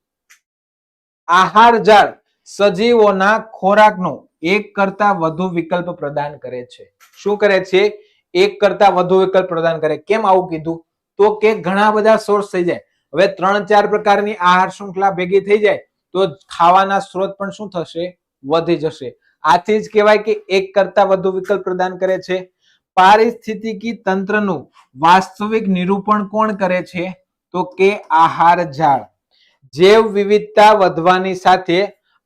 આહાર ઝાડ સજીવોના ખોરાકનો એક કરતા વધુ વિકલ્પ પ્રદાન કરે છે. શું કરે છે? એક કરતા વધુ વિકલ્પ પ્રદાન કરે. કેમ આવું કીધું? તો કે ઘણા બધા સોર્સ થઈ જાય. હવે 3-4 પ્રકારની આહાર શૃંખલા ભેગી થઈ જાય તો ખાવાના સ્ત્રોત પણ શું થશે? વધી જશે. આથી જ કહેવાય કે એક કરતા વધુ વિકલ્પ પ્રદાન કરે છે. પારિસ્થિતિકી તંત્રનું વાસ્તવિક નિરૂપણ કોણ કરે છે? તો કે આહાર જાળ. જૈવ વિવિધતા વધવાની સાથે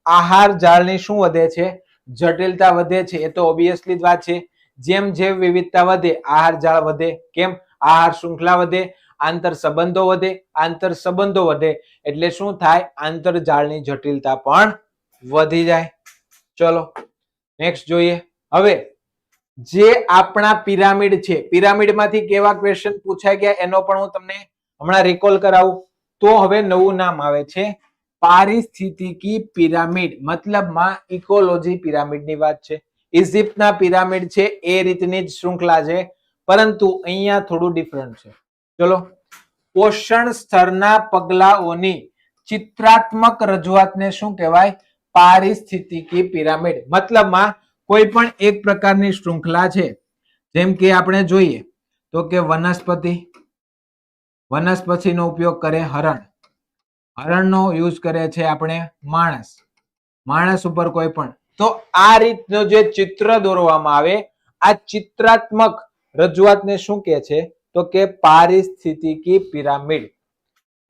આહાર જાળની શું વધે છે? જટિલતા વધે છે. એ તો ઓબ્વિયસલી જ વાત છે. જેમ જૈવ વિવિધતા વધે આહાર જાળ વધે. કેમ? આહાર શૃંખલા વધે, આંતર સંબંધો વધે, આંતર સંબંધો વધે એટલે શું થાય? આંતર જાળની જટિલતા પણ વધી જાય. ચલો નેક્સ્ટ જોઈએ. હવે જે આપણા પિરામિડ છે, પિરામિડમાંથી કેવા ક્વેશ્ચન પૂછાઈ ગયા એનો પણ હું તમને હમણાં રિકોલ કરાવું. તો હવે નવું નામ આવે છે પારિસ્થિતિકી પિરામિડ. મતલબમાં ઇકોલોજી પિરામિડની વાત છે. ઇજિપ્તના પિરામિડ છે એ રીતની જ શૃંખલા છે, પરંતુ અહીંયા થોડું ડિફરન્ટ છે. ચલો, પોષણ સ્તરના પગલાઓની ચિત્રાત્મક રજૂઆતને શું કહેવાય? પારિસ્થિતિકી પિરામિડ. મતલબમાં કોઈ પણ એક પ્રકારની શૃંખલા છે, જેમ કે આપણે જોઈએ તો કે વનસ્પતિનો ઉપયોગ કરે હરણ, હરણનો યુઝ કરે છે આપણે માણસ ઉપર કોઈ પણ. તો આ રીતનો જે ચિત્ર દોરવામાં આવે, આ ચિત્રાત્મક રજૂઆતને શું કહે છે? તો કે પારિસ્થિતિકી પિરામિડ.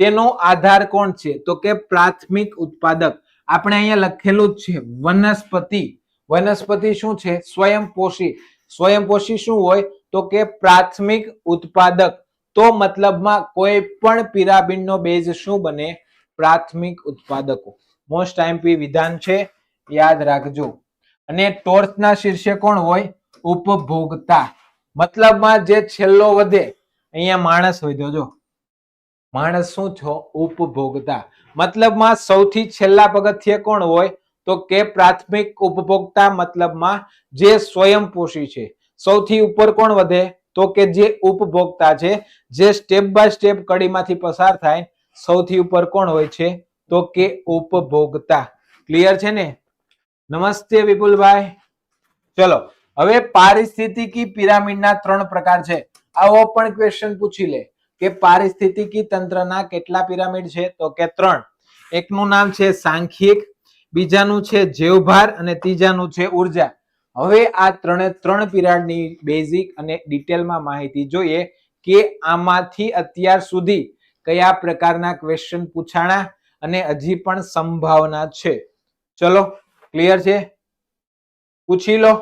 તેનો આધાર કોણ છે? તો કે પ્રાથમિક ઉત્પાદક. આપણે અહીંયા લખેલું જ છે વનસ્પતિ. વનસ્પતિ શું છે? સ્વયંપોષી. સ્વયંપોષી શું હોય? તો કે પ્રાથમિક ઉત્પાદક. તો મતલબમાં કોઈ પણ પિરામિડનો બેઝ શું બને? પ્રાથમિક ઉત્પાદકો. મોસ્ટ આઈએમપી વિધાન છે, યાદ રાખજો. અને ટોર્ચના શીર્ષે કોણ હોય? ઉપભોગતા. મતલબમાં જે છેલ્લો વધે, અહીંયા માણસ હોય. જો માણસ શું છો? ઉપભોગતા. મતલબમાં સૌથી છેલ્લા પગથિયે કોણ હોય? તો કે પ્રાથમિક ઉપભોક્તા. મતલબમાં જે સ્વયંપોષી છે. સૌથી ઉપર કોણ વધે? તો કે જે ઉપભોક્તા છે, જે સ્ટેપ બાય સ્ટેપ કડીમાંથી પસાર થાય. સૌથી ઉપર કોણ હોય છે? તો કે ઉપભોક્તા. ક્લિયર છે ને? નમસ્તે વિપુલભાઈ. ચલો, હવે પારિસ્થિતિકી પિરામિડના 3 પ્રકાર છે. આવો પણ ક્વેશ્ચન પૂછી લે કે પારિસ્થિતિકી તંત્રના કેટલા પિરામિડ છે? તો કે 3. એકનું નામ છે સાંખ્યિક, બીજાનું છે જૈવભાર અને ત્રીજાનું છે ઉર્જા. હવે આ 3 પિરામિડની બેઝિક અને ડિટેલમાં માહિતી જોઈએ કે આમાંથી અત્યાર સુધી કયા પ્રકારના ક્વેશ્ચન પૂછાણા અને હજી પણ સંભાવના છે. ચલો, ક્લિયર છે? પૂછી લો.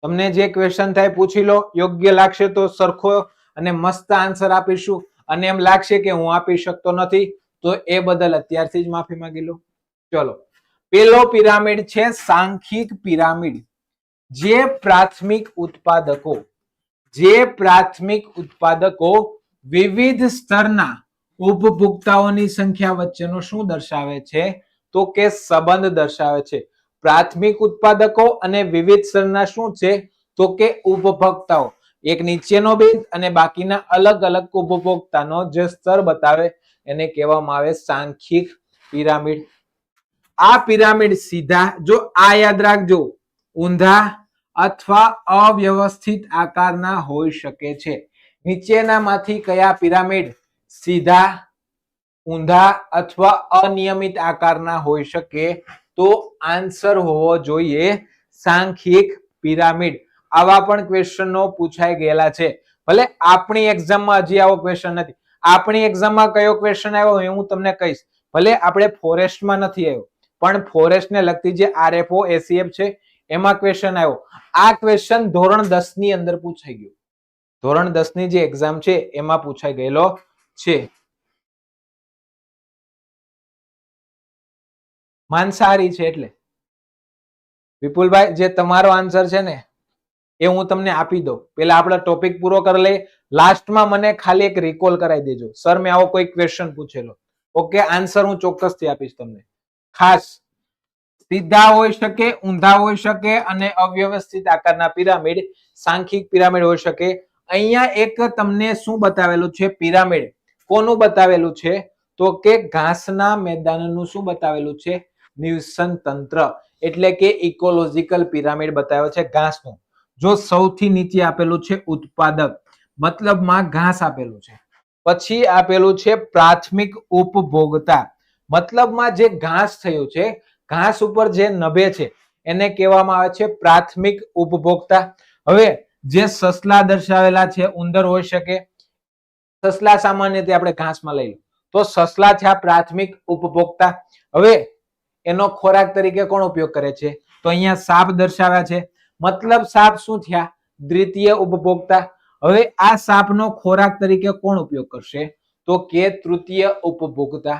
તમને જે ક્વેશ્ચન થાય પૂછી લો. યોગ્ય લાગશે તો સરખો અને મસ્ત આન્સર આપીશું, અને એમ લાગશે કે હું આપી શકતો નથી તો એ બદલ અત્યારથી જ માફી માંગી લો. ચલો, પેલો પિરામિડ છે સાંખ્યિક પિરામિડ. જે પ્રાથમિક ઉત્પાદકો વિવિધ સ્તરના ઉપભોક્તાઓની સંખ્યા વચ્ચેનો શું દર્શાવે છે? તો કે સંબંધ દર્શાવે છે. પ્રાથમિક ઉત્પાદકો અને વિવિધ સ્તરના શું છે? તો કે ઉપભોક્તાઓ. એક નીચેનો બેઝ અને બાકીના અલગ અલગ ઉપભોક્તાનો જે સ્તર બતાવે એને કહેવામાં આવે સાંખ્યિક પિરામિડ. આ પિરામિડ સીધા, જો આ યાદ રાખજો, ઊંધા અથવા અવ્યવસ્થિત આકારના હોઈ શકે છે. નીચેનામાંથી કયા પિરામિડ સીધા, ઊંધા અથવા અનિયમિત આકારના હોઈ શકે? તો આન્સર હોવો જોઈએ સાંખ્યિક પિરામિડ. આવા પણ ક્વેશ્ચનો પૂછાઈ ગયેલા છે. ભલે આપણી એક્ઝામમાં હજી આવો ક્વેશ્ચન નથી. આપણી એક્ઝામમાં કયો ક્વેશ્ચન આવ્યો એ હું તમને કહીશ. ભલે આપણે ફોરેસ્ટમાં નથી આવ્યો, પણ ફોરેસ્ટને લગતી જે આરએફઓ એસીએફ છે એમાં ક્વેશ્ચન આવ્યો. આ ક્વેશ્ચન ધોરણ 10 ની અંદર પૂછાઈ ગયો. ધોરણ 10 ની જે એક્ઝામ છે એમાં પૂછાઈ ગયેલો છે. માંસાહારી છે એટલે વિપુલભાઈ, જે તમારો આન્સર છે ને એ હું તમને આપી દઉં. પેલા આપણે ટોપિક પૂરો કરી લઈએ. લાસ્ટમાં મને ખાલી એક રિકોલ કરાવી દેજો, સર મેં આવો કોઈ ક્વેશ્ચન પૂછેલો. ઓકે, આન્સર હું ચોક્કસથી આપીશ તમને. ખાસ સીધા હોઈ શકે, ઊંધા હોઈ શકે અને અવ્યવસ્થિત આકારના પિરામિડ સાંખ્યિક પિરામિડ હોઈ શકે. અહીંયા એક તમને શું બતાવેલું છે? પિરામિડ. કોનું બતાવેલું છે? તો કે ઘાસના મેદાનનું શું બતાવેલું છે? નિવસન તંત્ર, એટલે કે ઇકોલોજીકલ પિરામિડ બતાવ્યો છે ઘાસનું. જો સૌથી નીચે આપેલું છે ઉત્પાદક, મતલબમાં ઘાસ આપેલું છે, પછી આપેલું છે પ્રાથમિક ઉપભોગતા, મતલબમાં જે ઘાસ થયું છે, ઘાસ ઉપર જે નભે છે એને કહેવામાં આવે છે પ્રાથમિક ઉપભોગતા. હવે જે સસલા દર્શાવેલા છે, ઉંદર હોઈ શકે, સસલા સામાન્ય રીતે આપણે ઘાસમાં લઈ તો સસલા થયા પ્રાથમિક ઉપભોગતા. હવે એનો ખોરાક તરીકે કોણ ઉપયોગ કરે છે? તો અહીંયા સાપ દર્શાવ્યા છે, મતલબ સાપ શું થયા? દ્વિતીય ઉપભોક્તા. હવે આ સાપનો ખોરાક તરીકે કોણ ઉપયોગ કરશે? તો કે તૃતીય ઉપભોક્તા.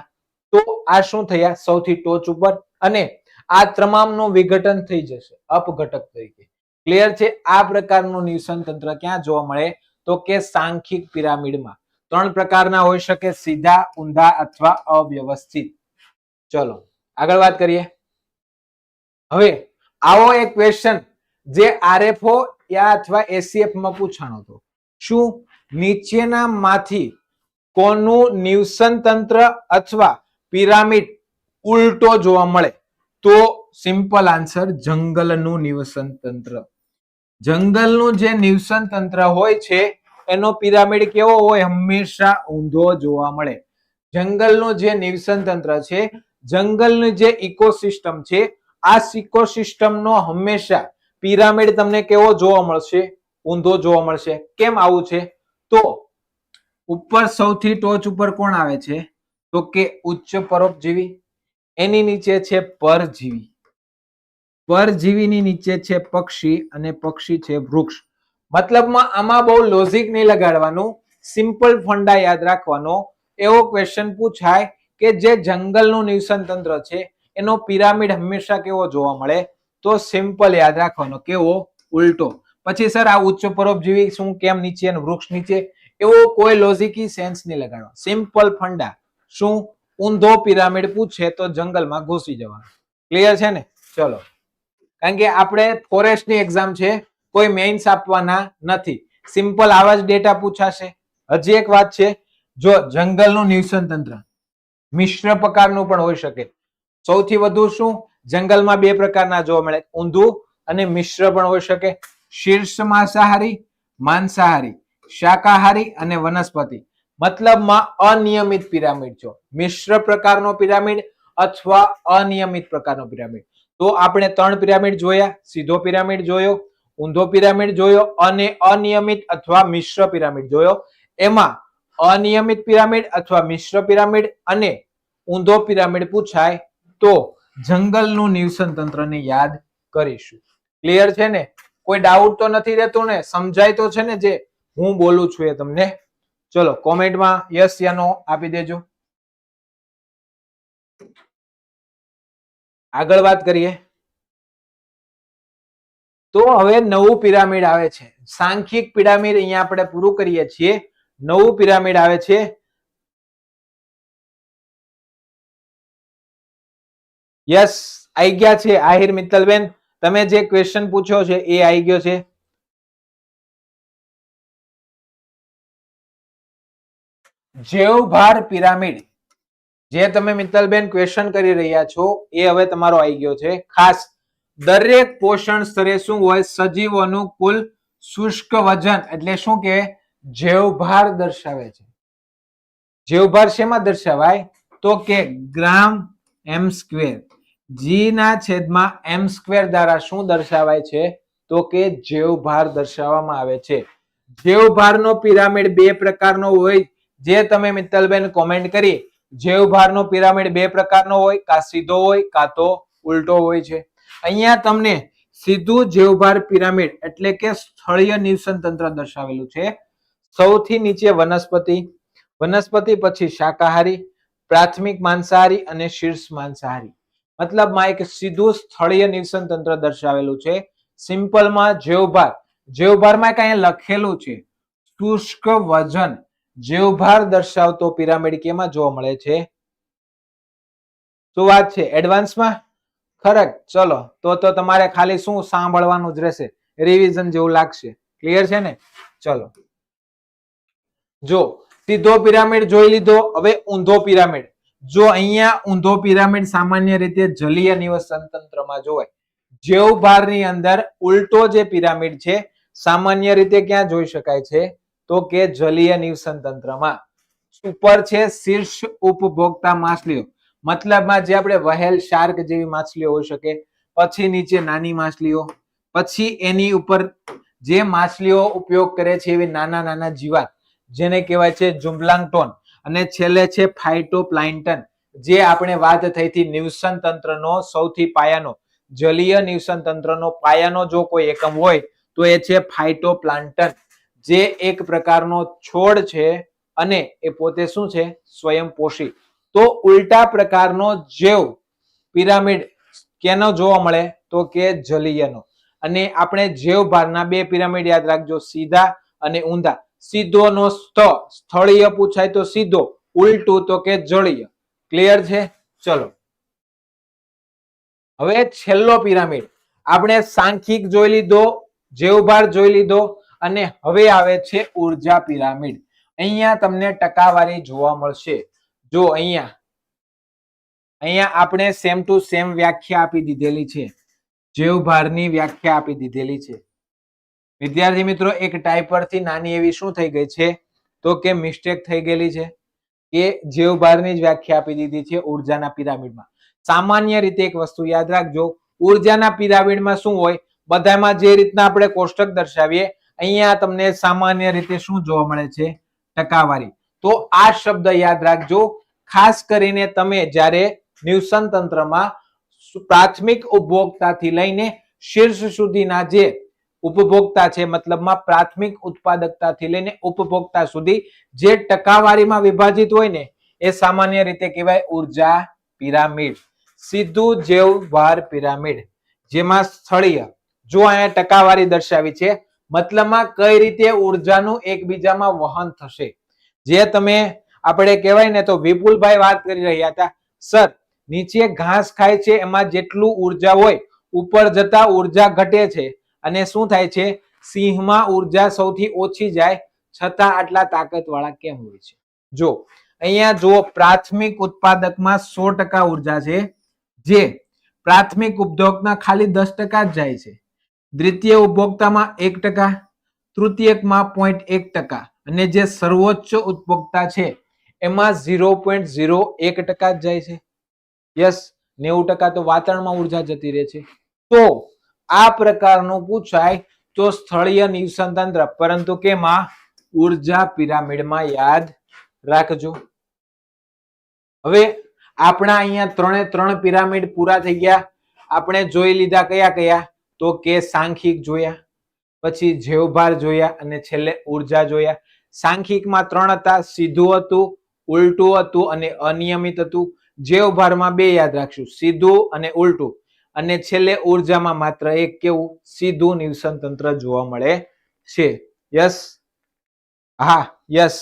તો આ શું થયા? સૌથી ટોચ ઉપર, અને આ તમામનું વિઘટન થઈ જશે અપઘટક તરીકે. ક્લિયર છે? આ પ્રકારનું નિવસન તંત્ર ક્યાં જોવા મળે? તો કે સાંખ્યિક પિરામિડમાં. 3 પ્રકારના હોઈ શકે, સીધા, ઊંધા અથવા અવ્યવસ્થિત. ચલો આગળ વાત કરીએ. હવે આવો એક ક્વેશ્ચન જે આરએફઓ અથવા એસીએફ માં પૂછાણો હતો. શું નીચેનામાંથી કોનું નિવસન તંત્ર અથવા પિરામિડ ઉલટો જોવા મળે? તો સિમ્પલ આન્સર, જંગલનું નિવસન તંત્ર. જંગલનું જે નિવસન તંત્ર હોય છે એનો પિરામિડ કેવો હોય? હંમેશા ઊંધો જોવા મળે. જંગલનું જે નિવસન તંત્ર છે, જંગલનું જે ઇકોસિસ્ટમ છે, આ ઇકોસિસ્ટમનો હંમેશા પિરામિડ તમને કેવો જોવા મળશે? ઊંધો જોવા મળશે. કેમ આવું છે? તો ઉપર સૌથી ટોચ ઉપર કોણ આવે છે? તો કે ઉચ્ચ પરોપજીવી, એની નીચે છે પરજીવી, પરજીવીની નીચે છે પક્ષી, અને પક્ષી છે વૃક્ષ. મતલબમાં આમાં બહુ લોજિક નહીં લગાડવાનું, સિમ્પલ ફંડા યાદ રાખવાનો. એવો ક્વેશ્ચન પૂછાય કે જે જંગલનું નિવસન તંત્ર છે એનો પિરામિડ હંમેશા કેવો જોવા મળે? તો સિમ્પલ યાદ રાખવાનો, કેવો? ઉલટો. પછી સર આ ઉચ્ચ પરોપજીવી શું કેમ નીચે અને વૃક્ષ નીચે? એવો કોઈ લોજિકી સેન્સ નહીં લગાડવાનો, સિમ્પલ ફંડા. શું? ઊંધો પિરામિડ પૂછે તો જંગલમાં ઘૂસી જવાનું. ક્લિયર છે ને? ચલો, કારણ કે આપણે ફોરેસ્ટની એક્ઝામ છે, કોઈ મેઇન્સ આપવાના નથી, સિમ્પલ આવા જ ડેટા પૂછાશે. હજી એક વાત છે, જો જંગલનું નિવસન તંત્ર મિશ્ર પ્રકારનું પણ હોઈ શકે. સૌથી વધુ શું જંગલમાં 2 પ્રકારના જોવા મળે, ઊંધું અને મિશ્ર પણ હોઈ શકે. શીર્ષ માંસાહારી, માંસાહારી, શાકાહારી અને વનસ્પતિ. મતલબમાં અનિયમિત પિરામિડ જો મિશ્ર પ્રકારનો પિરામિડ અથવા અનિયમિત પ્રકારનો પિરામિડ. તો આપણે 3 પિરામિડ જોયા, સીધો પિરામિડ જોયો, ઊંધો પિરામિડ જોયો અને અનિયમિત અથવા મિશ્ર પિરામિડ જોયો. એમાં અનિયમિત પિરામિડ અથવા મિશ્ર પિરામિડ અને ઊંધો પિરામિડ પૂછાય તો જંગલનું નિવસન તંત્રને યાદ કરીશું. ક્લિયર છે ને? કોઈ ડાઉટ તો નથી રહેતો ને? સમજાય તો છે ને જે હું બોલું છું એ તમને? ચલો કોમેન્ટમાં યસ યા નો આપી દેજો. આગળ વાત કરીએ તો હવે નવું પિરામિડ આવે છે, સાંખ્યિક પિરામિડ અહીંયા આપણે પૂરું કરીએ છીએ. નવું પિરામિડ આવે છે યસ આવી ગયા છે. આહિર મિત્તલબેન તમે જે ક્વેશ્ચન પૂછ્યો છે એ આવી ગયો છે. જેવભાર પિરામિડ જે તમે મિત્તલબેન ક્વેશ્ચન કરી રહ્યા છો એ હવે તમારો આવી ગયો છે. ખાસ દરેક પોષણ સ્તરે શું હોય? સજીવોનું કુલ શુષ્ક વજન એટલે શું કે જેવભાર દર્શાવે છે. જેવભાર શેમાં દર્શાવાય? તો કે ગ્રામ એમ સ્ક્વેર. જી ના છેદમાં એમ સ્ક્વેર દ્વારા શું દર્શાવાય છે? તો કે જેવભાર દર્શાવવામાં આવે છે. જેવભારનો પિરામિડ 2 પ્રકારનો હોય, જે તમે મિત્તલબેન કોમેન્ટ કરી. જેવભારનો પિરામિડ 2 પ્રકારનો હોય, કા સીધો હોય કા તો ઉલટો હોય છે. અહીંયા તમને સીધું જેવભાર પિરામિડ એટલે કે સ્થળીય નિવસન તંત્ર દર્શાવેલું છે. સૌથી નીચે વનસ્પતિ, વનસ્પતિ પછી શાકાહારી, પ્રાથમિક માંસાહારી અને શીર્ષ માંસાહારી. મતલબમાં એક સીધું સ્થળીય નિવસન તંત્ર દર્શાવેલું છે. સિમ્પલમાં જેવભાર, જેવભારમાં કઈ લખેલું છે શુષ્ક વજન. જેવભાર દર્શાવતો પિરામિડ કેમાં જોવા મળે છે? શું વાત છે? એડવાન્સમાં ખરેખર. ચલો તો તમારે ખાલી શું સાંભળવાનું જ રહેશે, રિવિઝન જેવું લાગશે. ક્લિયર છે ને? ચલો જો સીધો પિરામિડ જોઈ લીધો. હવે ઊંધો પિરામિડ. જો અહીંયા ઊંધો પિરામિડ સામાન્ય રીતે જલીય નિવસન તંત્રમાં જોવાય. જેવભારની અંદર ઉલટો જે પિરામિડ છે સામાન્ય રીતે ક્યાં જોઈ શકાય છે તો કે જલીય નિવસન તંત્રમાં. ઉપર છે શીર્ષ ઉપભોક્તા માછલીઓ, મતલબમાં જે આપણે વહેલ, શાર્ક જેવી માછલીઓ હોઈ શકે, પછી નીચે નાની માછલીઓ, પછી એની ઉપર જે માછલીઓ ઉપયોગ કરે છે એવી નાના નાના જીવાત જેને કહેવાય છે ઝુંબલાંગટોન, અને છેલ્લે છે ફાઇટોપ્લાન્કટન, જે આપણે વાત થઈ હતી નિવસન તંત્રનો સૌથી પાયાનો, જલીય નિવસન તંત્રનો પાયાનો જો કોઈ એકમ હોય તો એ છે ફાઇટોપ્લાન્કટન, જે એક પ્રકારનો છોડ છે અને એ પોતે શું છે સ્વયંપોષી. તો ઉલટા પ્રકારનો જેવ પિરામિડ કેનો જોવા મળે તો કે જલીયનો. અને આપણે જેવભારના બે પિરામિડ યાદ રાખજો, સીધા અને ઊંધા. સીધો નો સ્થળીય પૂછાય તો સીધો, ઉલટું તો કે જળીય. ક્લિયર છે? ચલો હવે છેલ્લો પિરામિડ આપણે સાંખ્યિક જોઈ લીધો, જેવભાર જોઈ લીધો, અને હવે આવે છે ઉર્જા પિરામિડ. અહીંયા તમને ટકાવારી જોવા મળશે. જો અહીંયા આપણે સેમ ટુ સેમ વ્યાખ્યા આપી દીધેલી છે, જેવભારની વ્યાખ્યા આપી દીધેલી છે. વિદ્યાર્થી મિત્રો એક ટાઈપરથી નાની એવી શું થઈ ગઈ છે તો કે મિસ્ટેક થઈ ગયેલી છે, કે જેવભારની જ વ્યાખ્યા આપી દીધી છે ઉર્જાના પિરામિડમાં. સામાન્ય રીતે એક વસ્તુ યાદ રાખજો, ઉર્જાના પિરામિડમાં શું હોય, બધામાં જે રીતના આપણે કોષ્ટક દર્શાવીએ, અહીંયા તમને સામાન્ય રીતે શું જોવા મળે છે ટકાવારી. તો આ શબ્દ યાદ રાખજો, ખાસ કરીને તમે જ્યારે નિવસન તંત્રમાં પ્રાથમિક ઉપભોક્તાથી લઈને શીર્ષ સુધીના જે ઉપભોક્તા છે, મતલબમાં પ્રાથમિક ઉત્પાદકતાથી લઈને ઉપભોક્તા સુધી જે ટકાવારીમાં વિભાજિત હોય ને એ સામાન્ય રીતે કહેવાય ઉર્જા પિરામિડ. સીધું જેવભાર પિરામિડ, જેમાં સ્થળીય જો અહીંયા ટકાવારી દર્શાવી છે, મતલબમાં કઈ રીતે ઉર્જાનું એકબીજામાં વહન થશે. જે તમે આપણે કહેવાય ને તો વિપુલભાઈ વાત કરી રહ્યા હતા, સર નીચે ઘાસ ખાય છે એમાં જેટલું ઉર્જા હોય ઉપર જતા ઉર્જા ઘટે છે, અને શું થાય છે સિંહમાં ઉર્જા સૌથી ઓછી જાય છતાં આટલા તાકાતવાળા કેમ હોય છે. જો અહીંયા જો પ્રાથમિક ઉત્પાદકમાં 100% ઉર્જા છે, જે પ્રાથમિક ઉપભોગના ખાલી 10% જ જાય છે, દ્વિતીય ઉપભોક્તામાં 1%, તૃતીયકમાં 0.1%, અને જે સર્વોચ્ચ ઉપભોક્તા છે એમાં 0.01% જ જાય છે. યસ, 90% તો વાતાવરણમાં ઉર્જા જતી રહે છે. તો આ પ્રકારનું પૂછાય તો સ્થળીય નિવસન તંત્ર, પરંતુ કેમાં ઉર્જા પિરામિડમાં, યાદ રાખજો. હવે આપણા અહીંયા ત્રણ પિરામિડ પૂરા થઈ ગયા. આપણે જોઈ લીધા કયા કયા તો કે સાંખ્યિક જોયા, પછી જેવભાર જોયા, અને છેલ્લે ઉર્જા જોયા. સાંખ્યિકમાં 3 હતા, સીધું હતું, ઉલટું હતું અને અનિયમિત હતું. જેવભારમાં 2 યાદ રાખશું, સીધું અને ઉલટું. અને છેલ્લે ઉર્જામાં માત્ર એક, કેવું સીધું નિવસન તંત્ર જોવા મળે છે. યસ, હા યસ.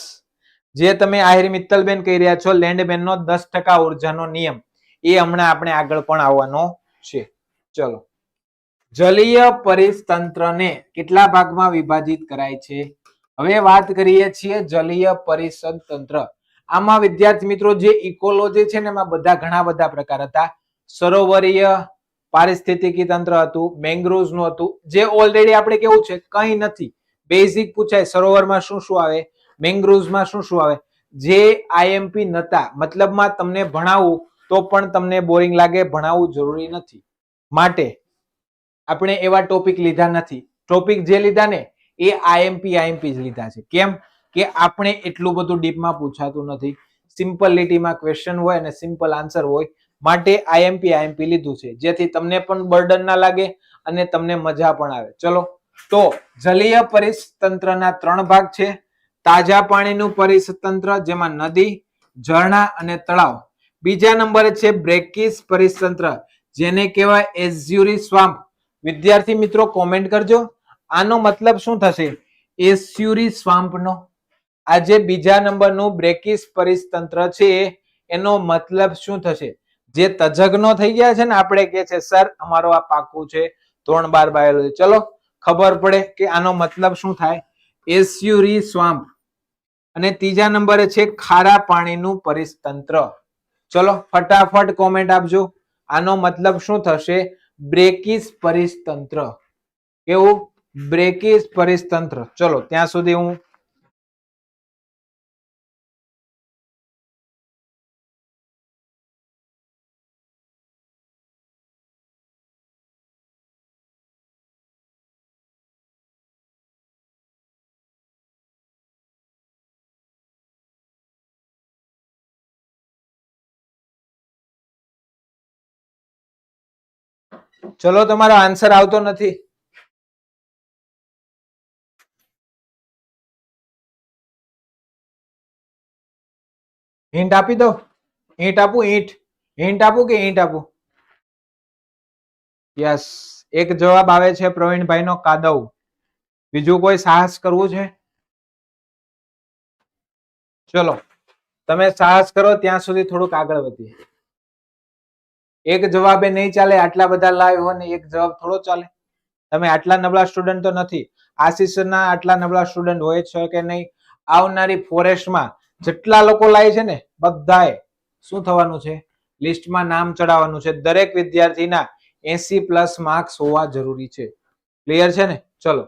જે તમે આહિર મિત્તલબેન કહી રહ્યા છો લેન્ડબેન નો 10% ઉર્જાનો નિયમ, એ હમણાં આપણે આગળ પણ આવવાનો છે. ચલો, જલીય પરિતંત્રને કેટલા ભાગમાં વિભાજિત કરાય છે? હવે વાત કરીએ છીએ જલીય પરિષદ તંત્ર. આમાં વિદ્યાર્થી મિત્રો જે ઇકોલોજી છે ને એમાં ઘણા બધા પ્રકાર હતા. સરોવરીય પારિસ્થિતિકી તંત્ર હતું, મેંગ્રોવ્સ નું હતું, જે ઓલરેડી આપણે કેવું છે કંઈ નથી, બેઝિક પૂછાય સરોવરમાં શું શું આવે, મેંગ્રોવ્સમાં શું શું આવે. જે આઈએમપી નતા, મતલબમાં તમને ભણાવવું તો પણ તમને બોરિંગ લાગે, ભણાવવું જરૂરી નથી, માટે આપણે એવા ટોપિક લીધા નથી. ટોપિક જે લીધા ને એ આઈએમપી જ લીધા છે. કેમ કે આપણે એટલું બધું ડીપમાં પૂછાતું નથી, સિમ્પલ લીટીમાં ક્વેશ્ચન હોય અને સિમ્પલ આન્સર હોય, માટે આઈએમપી લીધું છે, જેથી તમને પણ બર્ડન ના લાગે અને તમને મજા પણ આવે. ચલો, તો જલીય પરિતંત્રના 3 ભાગ છે. તાજા પાણીનું પરિતંત્ર, જેમાં નદી, ઝરણા અને તળાવ. બીજા નંબરે છે બ્રેકિસ પરિતંત્ર, જેને કહેવાય એસ્ચ્યુરી સ્વામ્પ. વિદ્યાર્થી મિત્રો કોમેન્ટ કરજો, આનો મતલબ શું થશે એસ્ચ્યુરી સ્વામ્પનો. આજે બીજા નંબરનું બ્રેકિસ પરિતંત્ર છે, એનો મતલબ શું થશે? જે તજજ્ઞો થઈ ગયા છે ને, આપણે કે છે સર અમારો આ પાકું છે 3 બાર બાયોલોજી, ચલો ખબર પડે કે આનો મતલબ શું થાય, એસ્ચ્યુરી સ્વામ્પ. અને ત્રીજા નંબરે છે ખારા પાણીનું પરિતંત્ર. ચલો ફટાફટ કોમેન્ટ આપજો, આનો મતલબ શું થશે? બ્રેકિસ પરિતંત્ર. કેવું? બ્રેકિસ પરિતંત્ર. ચલો ત્યાં સુધી હું ચલો તમારો આન્સર આવતો નથી. હિન્ટ આપી દો. ઈંટ આપું? હિન્ટ આપું કે ઈંટ આપું? યસ, એક જવાબ આવે છે પ્રવીણભાઈ નો, કાદવ. બીજું કોઈ સાહસ કરવું છે? ચલો તમે સાહસ કરો ત્યાં સુધી થોડુંક આગળ વધીએ. એક જવાબે નહીં ચાલે, આટલા બધા લાઈવ હોય ને એક જવાબ થોડો ચાલે? તમે આટલા નબળા સ્ટુડન્ટ તો નથી. આશીષના આટલા નબળા સ્ટુડન્ટ હોય છે કે નહીં? આવનારી ફોરેસ્ટમાં જેટલા લોકો લાય છે ને બધાએ શું થવાનું છે? લિસ્ટમાં નામ ચડાવવાનું છે. દરેક વિદ્યાર્થીના 80+ માર્ક્સ હોવા જરૂરી છે. ક્લિયર છે ને? ચલો,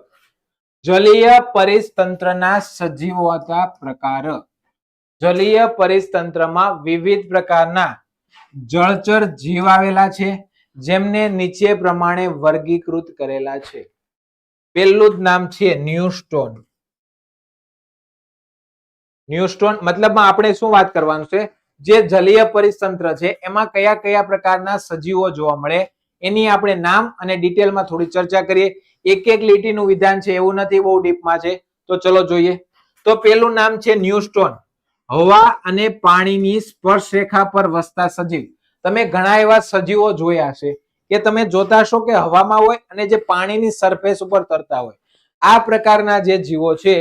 જલીય પરિતંત્રના સજીવો હતા પ્રકાર. જલીય પરિતંત્રમાં વિવિધ પ્રકારના જળચર જીવ આવેલા છે, જેમને નીચે પ્રમાણે વર્ગીકૃત કરેલા છે. પહેલું જ નામ છે ન્યુસ્ટોન. ન્યુસ્ટોન મતલબમાં આપણે શું વાત કરવાનું છે? જે જલીય પરિતંત્ર છે એમાં કયા કયા પ્રકારના સજીવો જોવા મળે એની આપણે નામ અને ડિટેલમાં થોડી ચર્ચા કરીએ. એક એક લીટીનું વિધાન છે એવું નથી, બહુ ડીપમાં છે. તો ચલો જોઈએ. તો પેલું નામ છે ન્યુસ્ટોન. હવા અને પાણીની સ્પર્શ રેખા પર વસતા સજીવ. તમે ઘણા એવા સજીવો જોયા છે કે તમે જોતા હશો કે હવામાં હોય અને જે પાણીની સરફેસ ઉપર તરતા હોય. આ પ્રકારના જે જીવો છે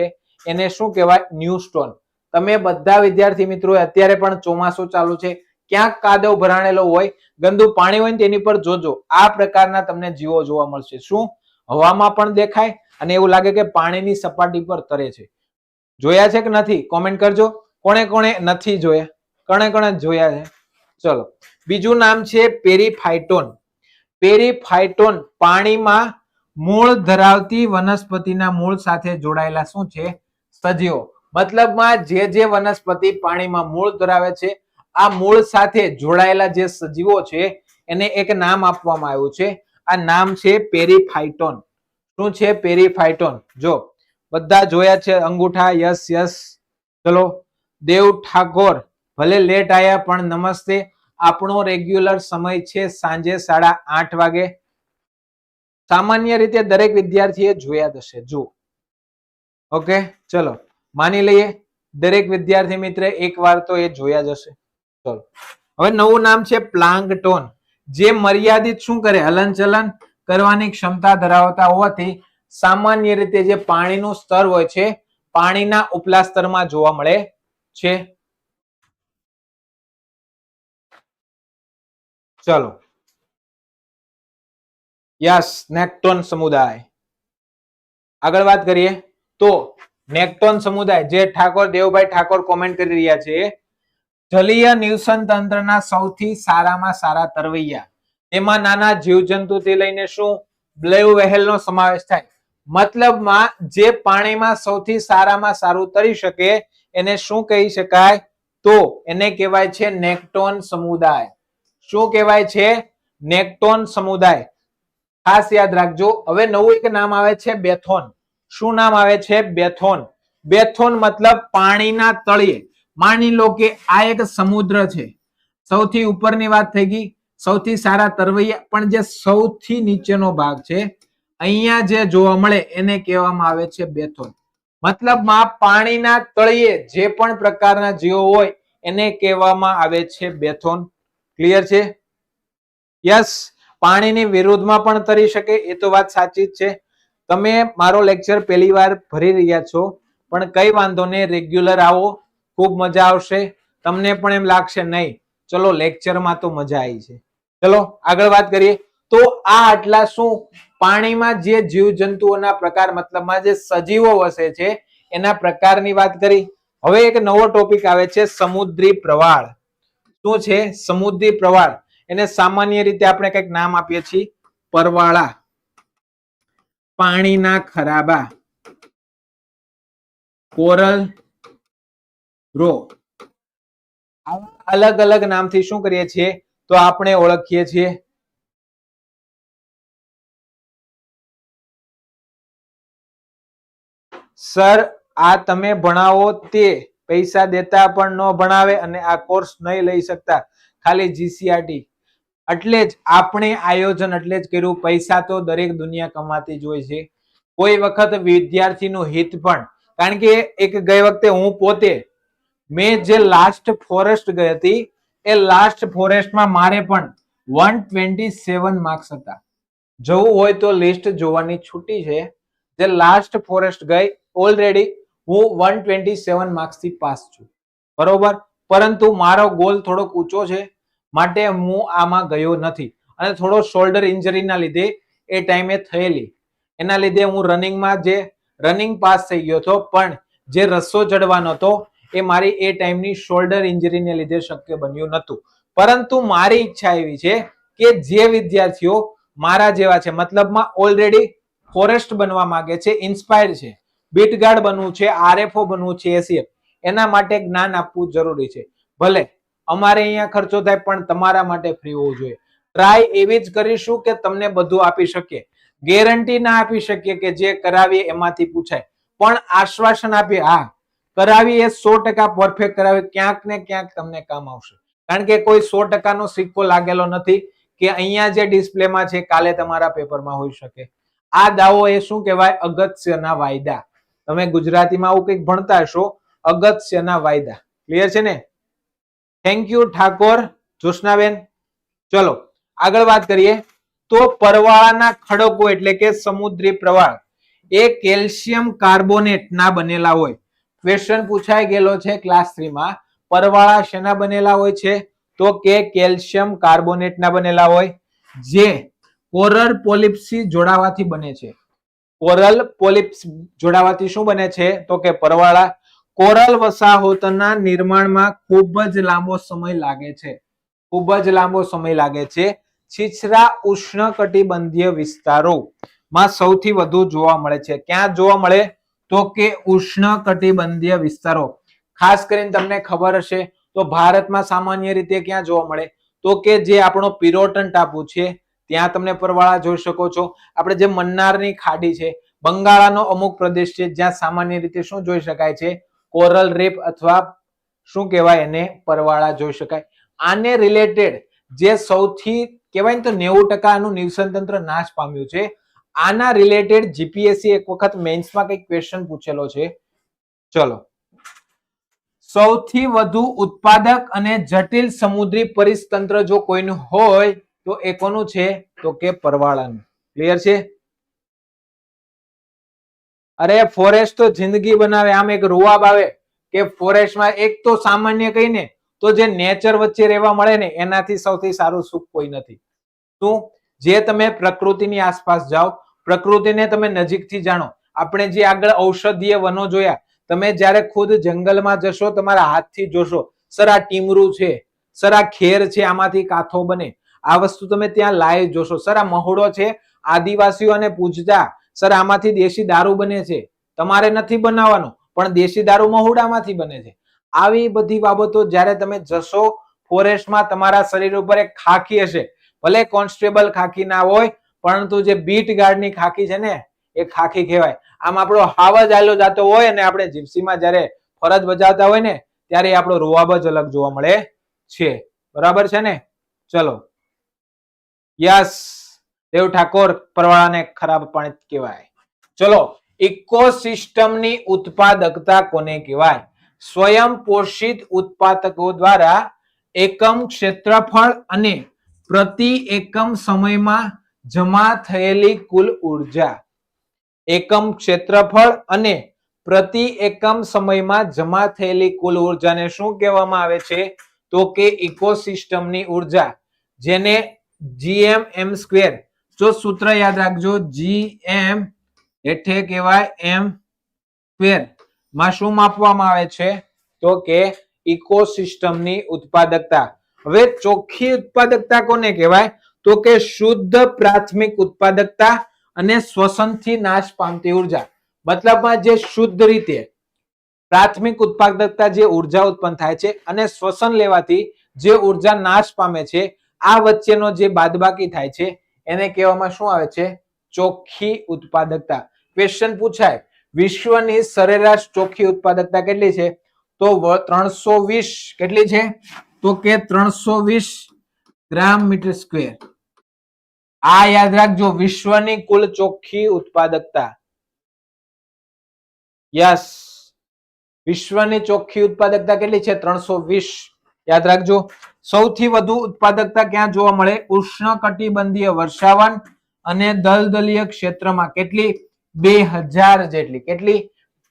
એને શું કહેવાય? ન્યુસ્ટોન. તમે બધા વિદ્યાર્થી મિત્રો અત્યારે પણ ચોમાસું ચાલુ છે, ક્યાંક કાદવ ભરાણેલો હોય, ગંદુ પાણી હોય ને તેની પર જોજો, આ પ્રકારના તમને જીવો જોવા મળશે. શું? હવામાં પણ દેખાય અને એવું લાગે કે પાણીની સપાટી પર તરે છે. જોયા છે કે નથી? કોમેન્ટ કરજો. કોણે કોણે નથી જોયા? કોણે કોણે જોયા છે? ચલો, બીજું નામ છે પેરીફાઇટોન. પેરીફાઇટોન પાણીમાં મૂળ ધરાવતી વનસ્પતિના મૂળ સાથે જોડાયેલા શું છે? સજીવો. મતલબમાં જે વનસ્પતિ પાણીમાં મૂળ ધરાવે છે આ મૂળ સાથે જોડાયેલા જે સજીવો છે એને એક નામ આપવામાં આવ્યું છે. આ નામ છે પેરીફાઇટોન. શું છે? પેરીફાઇટોન. જો બધા જોયા છે અંગૂઠા? Yes yes. ચલો, દેવ ઠાકોર ભલે લેટ આયા પણ નમસ્તે. આપણો રેગ્યુલર સમય છે સાંજે 8:30 વાગે. સામાન્ય રીતે દરેક વિદ્યાર્થીએ જોયા જ હશે. જો ઓકે, ચલો માની લઈએ દરેક વિદ્યાર્થી મિત્ર એકવાર તો એ જોયા જ હશે. ચલો, હવે નવું નામ છે પ્લાન્કટોન. જે મર્યાદિત શું કરે? હલનચલન કરવાની ક્ષમતા ધરાવતા હોવાથી સામાન્ય રીતે જે પાણીનું સ્તર હોય છે પાણીના ઉપલા સ્તરમાં જોવા મળે છે. ચલો, યસ, નેક્ટોન સમુદાય. આગળ વાત કરીએ તો નેક્ટોન સમુદાય, જે ઠાકોર દેવભાઈ ઠાકોર કોમેન્ટ કરી રહ્યા છે, જલીય નિવસન તંત્રના સૌથી સારામાં સારા તરવૈયા. તેમાં નાના જીવજંતુથી લઈને શું બ્લુ વ્હેલનો સમાવેશ થાય. મતલબમાં જે પાણીમાં સૌથી સારામાં સારું તરી શકે એને શું કહી શકાય? તો એને કહેવાય છે નેક્ટોન સમુદાય. શું કહેવાય છે? નેક્ટોન સમુદાય. ખાસ યાદ રાખજો. હવે નવું એક નામ આવે છે બેથોન. શું નામ આવે છે? બેથોન. બેથોન મતલબ પાણીના તળિયે. માની લો કે આ એક સમુદ્ર છે, સૌથી ઉપરની વાત થઈ ગઈ, સૌથી સારા તરવૈયા, પણ જે સૌથી નીચેનો ભાગ છે અહીંયા જે જોવા મળે એને કહેવામાં આવે છે બેથોન. મતલબમાં પાણીના તળિયે જે પણ પ્રકારના જીવો હોય એને કહેવામાં આવે છે બેથોન. ક્લિયર છે? યસ. પાણીની વિરુદ્ધમાં પણ તરી શકે, એ તો વાત સાચી જ છે. તમે મારો લેક્ચર પહેલી વાર ભરી રહ્યા છો પણ કઈ વાંધો નહીં, રેગ્યુલર આવો, ખૂબ મજા આવશે. તમને પણ એમ લાગશે નહીં ચલો લેક્ચરમાં તો મજા આવી છે. ચલો આગળ વાત કરીએ તો આ આટલા શું પાણીમાં જે જીવજંતુઓના પ્રકાર મતલબમાં જે સજીવો વસે છે એના પ્રકારની વાત કરી. હવે એક નવો ટોપિક આવે છે સમુદ્રી પ્રવાળ. શું છે? સમુદ્રી પ્રવાળ. એને સામાન્ય રીતે આપણે કંઈક નામ આપીએ છીએ પરવાળા, પાણીના ખરાબા, કોરલ રો, અલગ અલગ નામથી શું કરીએ છીએ તો આપણે ઓળખીએ છીએ. સર આ તમે ભણાવો તે પૈસા દેતા પણ ન ભણાવે અને આ કોર્સ નહીં લઈ શકતા, ખાલી જીસીઆરટી. એટલે જ આપણે આયોજન એટલે જ કર્યું. પૈસા તો દરેક દુનિયા કમાતી જ હોય છે, કોઈ વખત વિદ્યાર્થીનું હિત પણ. કારણ કે એક ગઈ વખતે હું પોતે મેં જે લાસ્ટ ફોરેસ્ટ ગઈ હતી એ લાસ્ટ ફોરેસ્ટમાં મારે પણ 127 માર્ક્સ હતા. જવું હોય તો લિસ્ટ જોવાની છૂટી છે. જે લાસ્ટ ફોરેસ્ટ ગઈ ઓલરેડી હું 127 માર્ક્સથી પાસ છું, બરોબર. પરંતુ મારો ગોલ થોડોક ઊંચો છે માટે હું આમાં ગયો નથી. અને થોડો શોલ્ડર ઇન્જરીના લીધે એ ટાઈમે થયેલી, એના લીધે હું રનિંગમાં જે રનિંગ પાસ થઈ ગયો હતો, પણ જે રસ્સો ચડવાનો હતો એ મારી એ ટાઈમની શોલ્ડર ઇન્જરીને લીધે શક્ય બન્યું નહોતું. પરંતુ મારી ઈચ્છા એવી છે કે જે વિદ્યાર્થીઓ મારા જેવા છે, મતલબમાં ઓલરેડી ફોરેસ્ટ બનવા માંગે છે, ઇન્સ્પાયર્ડ છે, બીટગાર્ડ બનવું છે, આરએફઓ બનવું છે, એસીએફ, એના માટે જ્ઞાન આપવું જરૂરી છે. ભલે અમારે અહીંયા ખર્ચો થાય પણ તમારા માટે ફ્રી હોવું જોઈએ. ટ્રાય એવી જ કરીશું કે તમને બધું આપી શકીએ. ગેરંટી ના આપી શકીએ કે જે કરાવીએ એમાંથી પૂછાય, પણ આશ્વાસન આપીએ હા કરાવીએ 100% પરફેક્ટ કરાવીએ, ક્યાંક ને ક્યાંક તમને કામ આવશે. કારણ કે કોઈ 100% નો સિક્કો લાગેલો નથી કે અહીંયા જે ડિસ્પ્લેમાં છે કાલે તમારા પેપરમાં હોઈ શકે. આ દાવો એ શું કહેવાય? અગત્યના વાયદા. તમે ગુજરાતીમાં આવું કંઈક ભણતા હશો, અગત્યના વાયદા. ક્લિયર છે ને? Thank you Thakor જોશનાબેન. ચલો આગળ વાત કરીએ તો પરવાળાના ખડકો એટલે કે સમુદ્રી પ્રવાળ એ કેલ્શિયમ કાર્બોનેટ ના બનેલા હોય. ક્વેશ્ચન પૂછાઈ ગયેલો છે ક્લાસ 3 માં. પરવાળા શેના બનેલા હોય છે? તો કે કેલ્શિયમ કાર્બોનેટ ના બનેલા હોય, જે કોરલ પોલિપ્સી જોડાવાથી બને છે. કોરલ પોલિપ્સ જોડાવાથી શું બને છે? તો કે પરવાળા. કોરલ વસાહતોના નિર્માણમાં ખૂબ જ લાંબો સમય લાગે છે, ખૂબ જ લાંબો સમય લાગે છે. છીછરા ઉષ્ણકટિબંધીય વિસ્તારોમાં સૌથી વધુ જોવા મળે છે. ક્યાં જોવા મળે? તો કે ઉષ્ણકટિબંધીય વિસ્તારો. ખાસ કરીને તમને ખબર હશે તો ભારતમાં સામાન્ય રીતે ક્યાં જોવા મળે? તો કે જે આપણો પિરોટન ટાપુ છે ત્યાં તમને પરવાળા જોઈ શકો છો. આપણે જે મન્નારની ખાડી છે, બંગાળાનો અમુક પ્રદેશ છે જ્યાં સામાન્ય રીતે શું જોઈ શકાય છે? કોરલ રીફ અથવા શું કહેવાય એને? પરવાળા જોઈ શકાય. આને રિલેટેડ જે સૌથી કહેવાય ને તો 90% આનું નિવસન તંત્ર નાશ પામ્યું છે. આના રિલેટેડ જીપીએસસી એક વખત મેન્સમાં કઈક ક્વેશ્ચન પૂછેલો છે. ચલો, સૌથી વધુ ઉત્પાદક અને જટિલ સમુદ્રી પરિતંત્ર જો કોઈનું હોય તો એ કોનું છે? તો કે પરવાળાનું. ક્લિયર છે? અરે ફોરેસ્ટ તો જિંદગી બનાવે. આમ એક રૂઆબ આવે કે ફોરેસ્ટમાં એક તો સામાન્ય કહીને તો જે નેચર વચ્ચે રહેવા મળે ને એનાથી સૌથી સારું સુખ કોઈ નથી. શું? જે તમે પ્રકૃતિની આસપાસ જાઓ, પ્રકૃતિને તમે નજીકથી જાણો. આપણે જે આગળ ઔષધીય વનો જોયા, તમે જ્યારે ખુદ જંગલમાં જશો તમારા હાથથી જોશો, સર આ ટીમરું છે, સર આ ખેર છે, આમાંથી કાથો બને, આ વસ્તુ તમે ત્યાં લાઈવ જોશો. સર આ મહુડો છે, આદિવાસીઓને પૂજતા, સર આમાંથી દેશી દારૂ બને છે, તમારે નથી બનાવવાનો પણ દેશી દારૂ મહુડામાંથી બને છે. આવી બધી બાબતો જ્યારે તમે જશો ફોરેસ્ટમાં, તમારા શરીર ઉપર એક ખાખી હશે, ભલે કોન્સ્ટેબલ ખાખી ના હોય પરંતુ જે બીટ ગાર્ડની ખાખી છે ને એ ખાખી કહેવાય. આમ આપણો હાવ જ આલો જાતો હોય અને આપણે જીપ્સીમાં જ્યારે ફરજ બજાવતા હોય ને ત્યારે આપણો રૂઆબ જ અલગ જોવા મળે છે. બરાબર છે ને? ચલો, યસ દેવ ઠાકોર, પરવાળાને ખરાબ પાણી કહેવાય. ચલો, ઇકોસિસ્ટમની ઉત્પાદકતા કોને કહેવાય? સ્વયં પોષિત ઉત્પાદકો દ્વારા એકમ ક્ષેત્રફળ અને પ્રતિ એકમ સમયમાં જમા થયેલી કુલ ઉર્જા. એકમ ક્ષેત્રફળ અને પ્રતિ એકમ સમયમાં જમા થયેલી કુલ ઉર્જાને શું કહેવામાં આવે છે? તો કે ઇકોસિસ્ટમની ઉર્જા, જેને GM સ્ક્વેર. જો સૂત્ર યાદ રાખજો, GM એટલે કહેવાય M સ્ક્વેર માં શું માપવામાં આવે છે? તો કે ઇકોસિસ્ટમની ઉત્પાદકતા. હવે ચોખ્ખી ઉત્પાદકતા કોને કહેવાય? તો કે શુદ્ધ પ્રાથમિક ઉત્પાદકતા અને શ્વસનથી નાશ પામતી ઉર્જા. મતલબમાં જે શુદ્ધ રીતે પ્રાથમિક ઉત્પાદકતા જે ઉર્જા ઉત્પન્ન થાય છે અને શ્વસન લેવાથી જે ઉર્જા નાશ પામે છે, આ વચ્ચેનો જે બાદબાકી થાય છે એને કહેવામાં શું આવે છે? ચોખ્ખી ઉત્પાદકતા. ક્વેશ્ચન પૂછાય, વિશ્વની સરેરાશ ચોખ્ખી ઉત્પાદકતા કેટલી છે? તો 320. કેટલી છે? તો કે 320 ગ્રામ મીટર સ્ક્વેર. આ યાદ રાખજો, વિશ્વની કુલ ચોખ્ખી ઉત્પાદકતા. યસ, વિશ્વની ચોખ્ખી ઉત્પાદકતા કેટલી છે? 320. યાદ રાખજો. સૌથી વધુ ઉત્પાદકતા ક્યાં જોવા મળે? ઉષ્ણકટિબંધીય વર્ષાવન અને દલદલીય ક્ષેત્રમાં. કેટલી? 2000 જેટલી. કેટલી?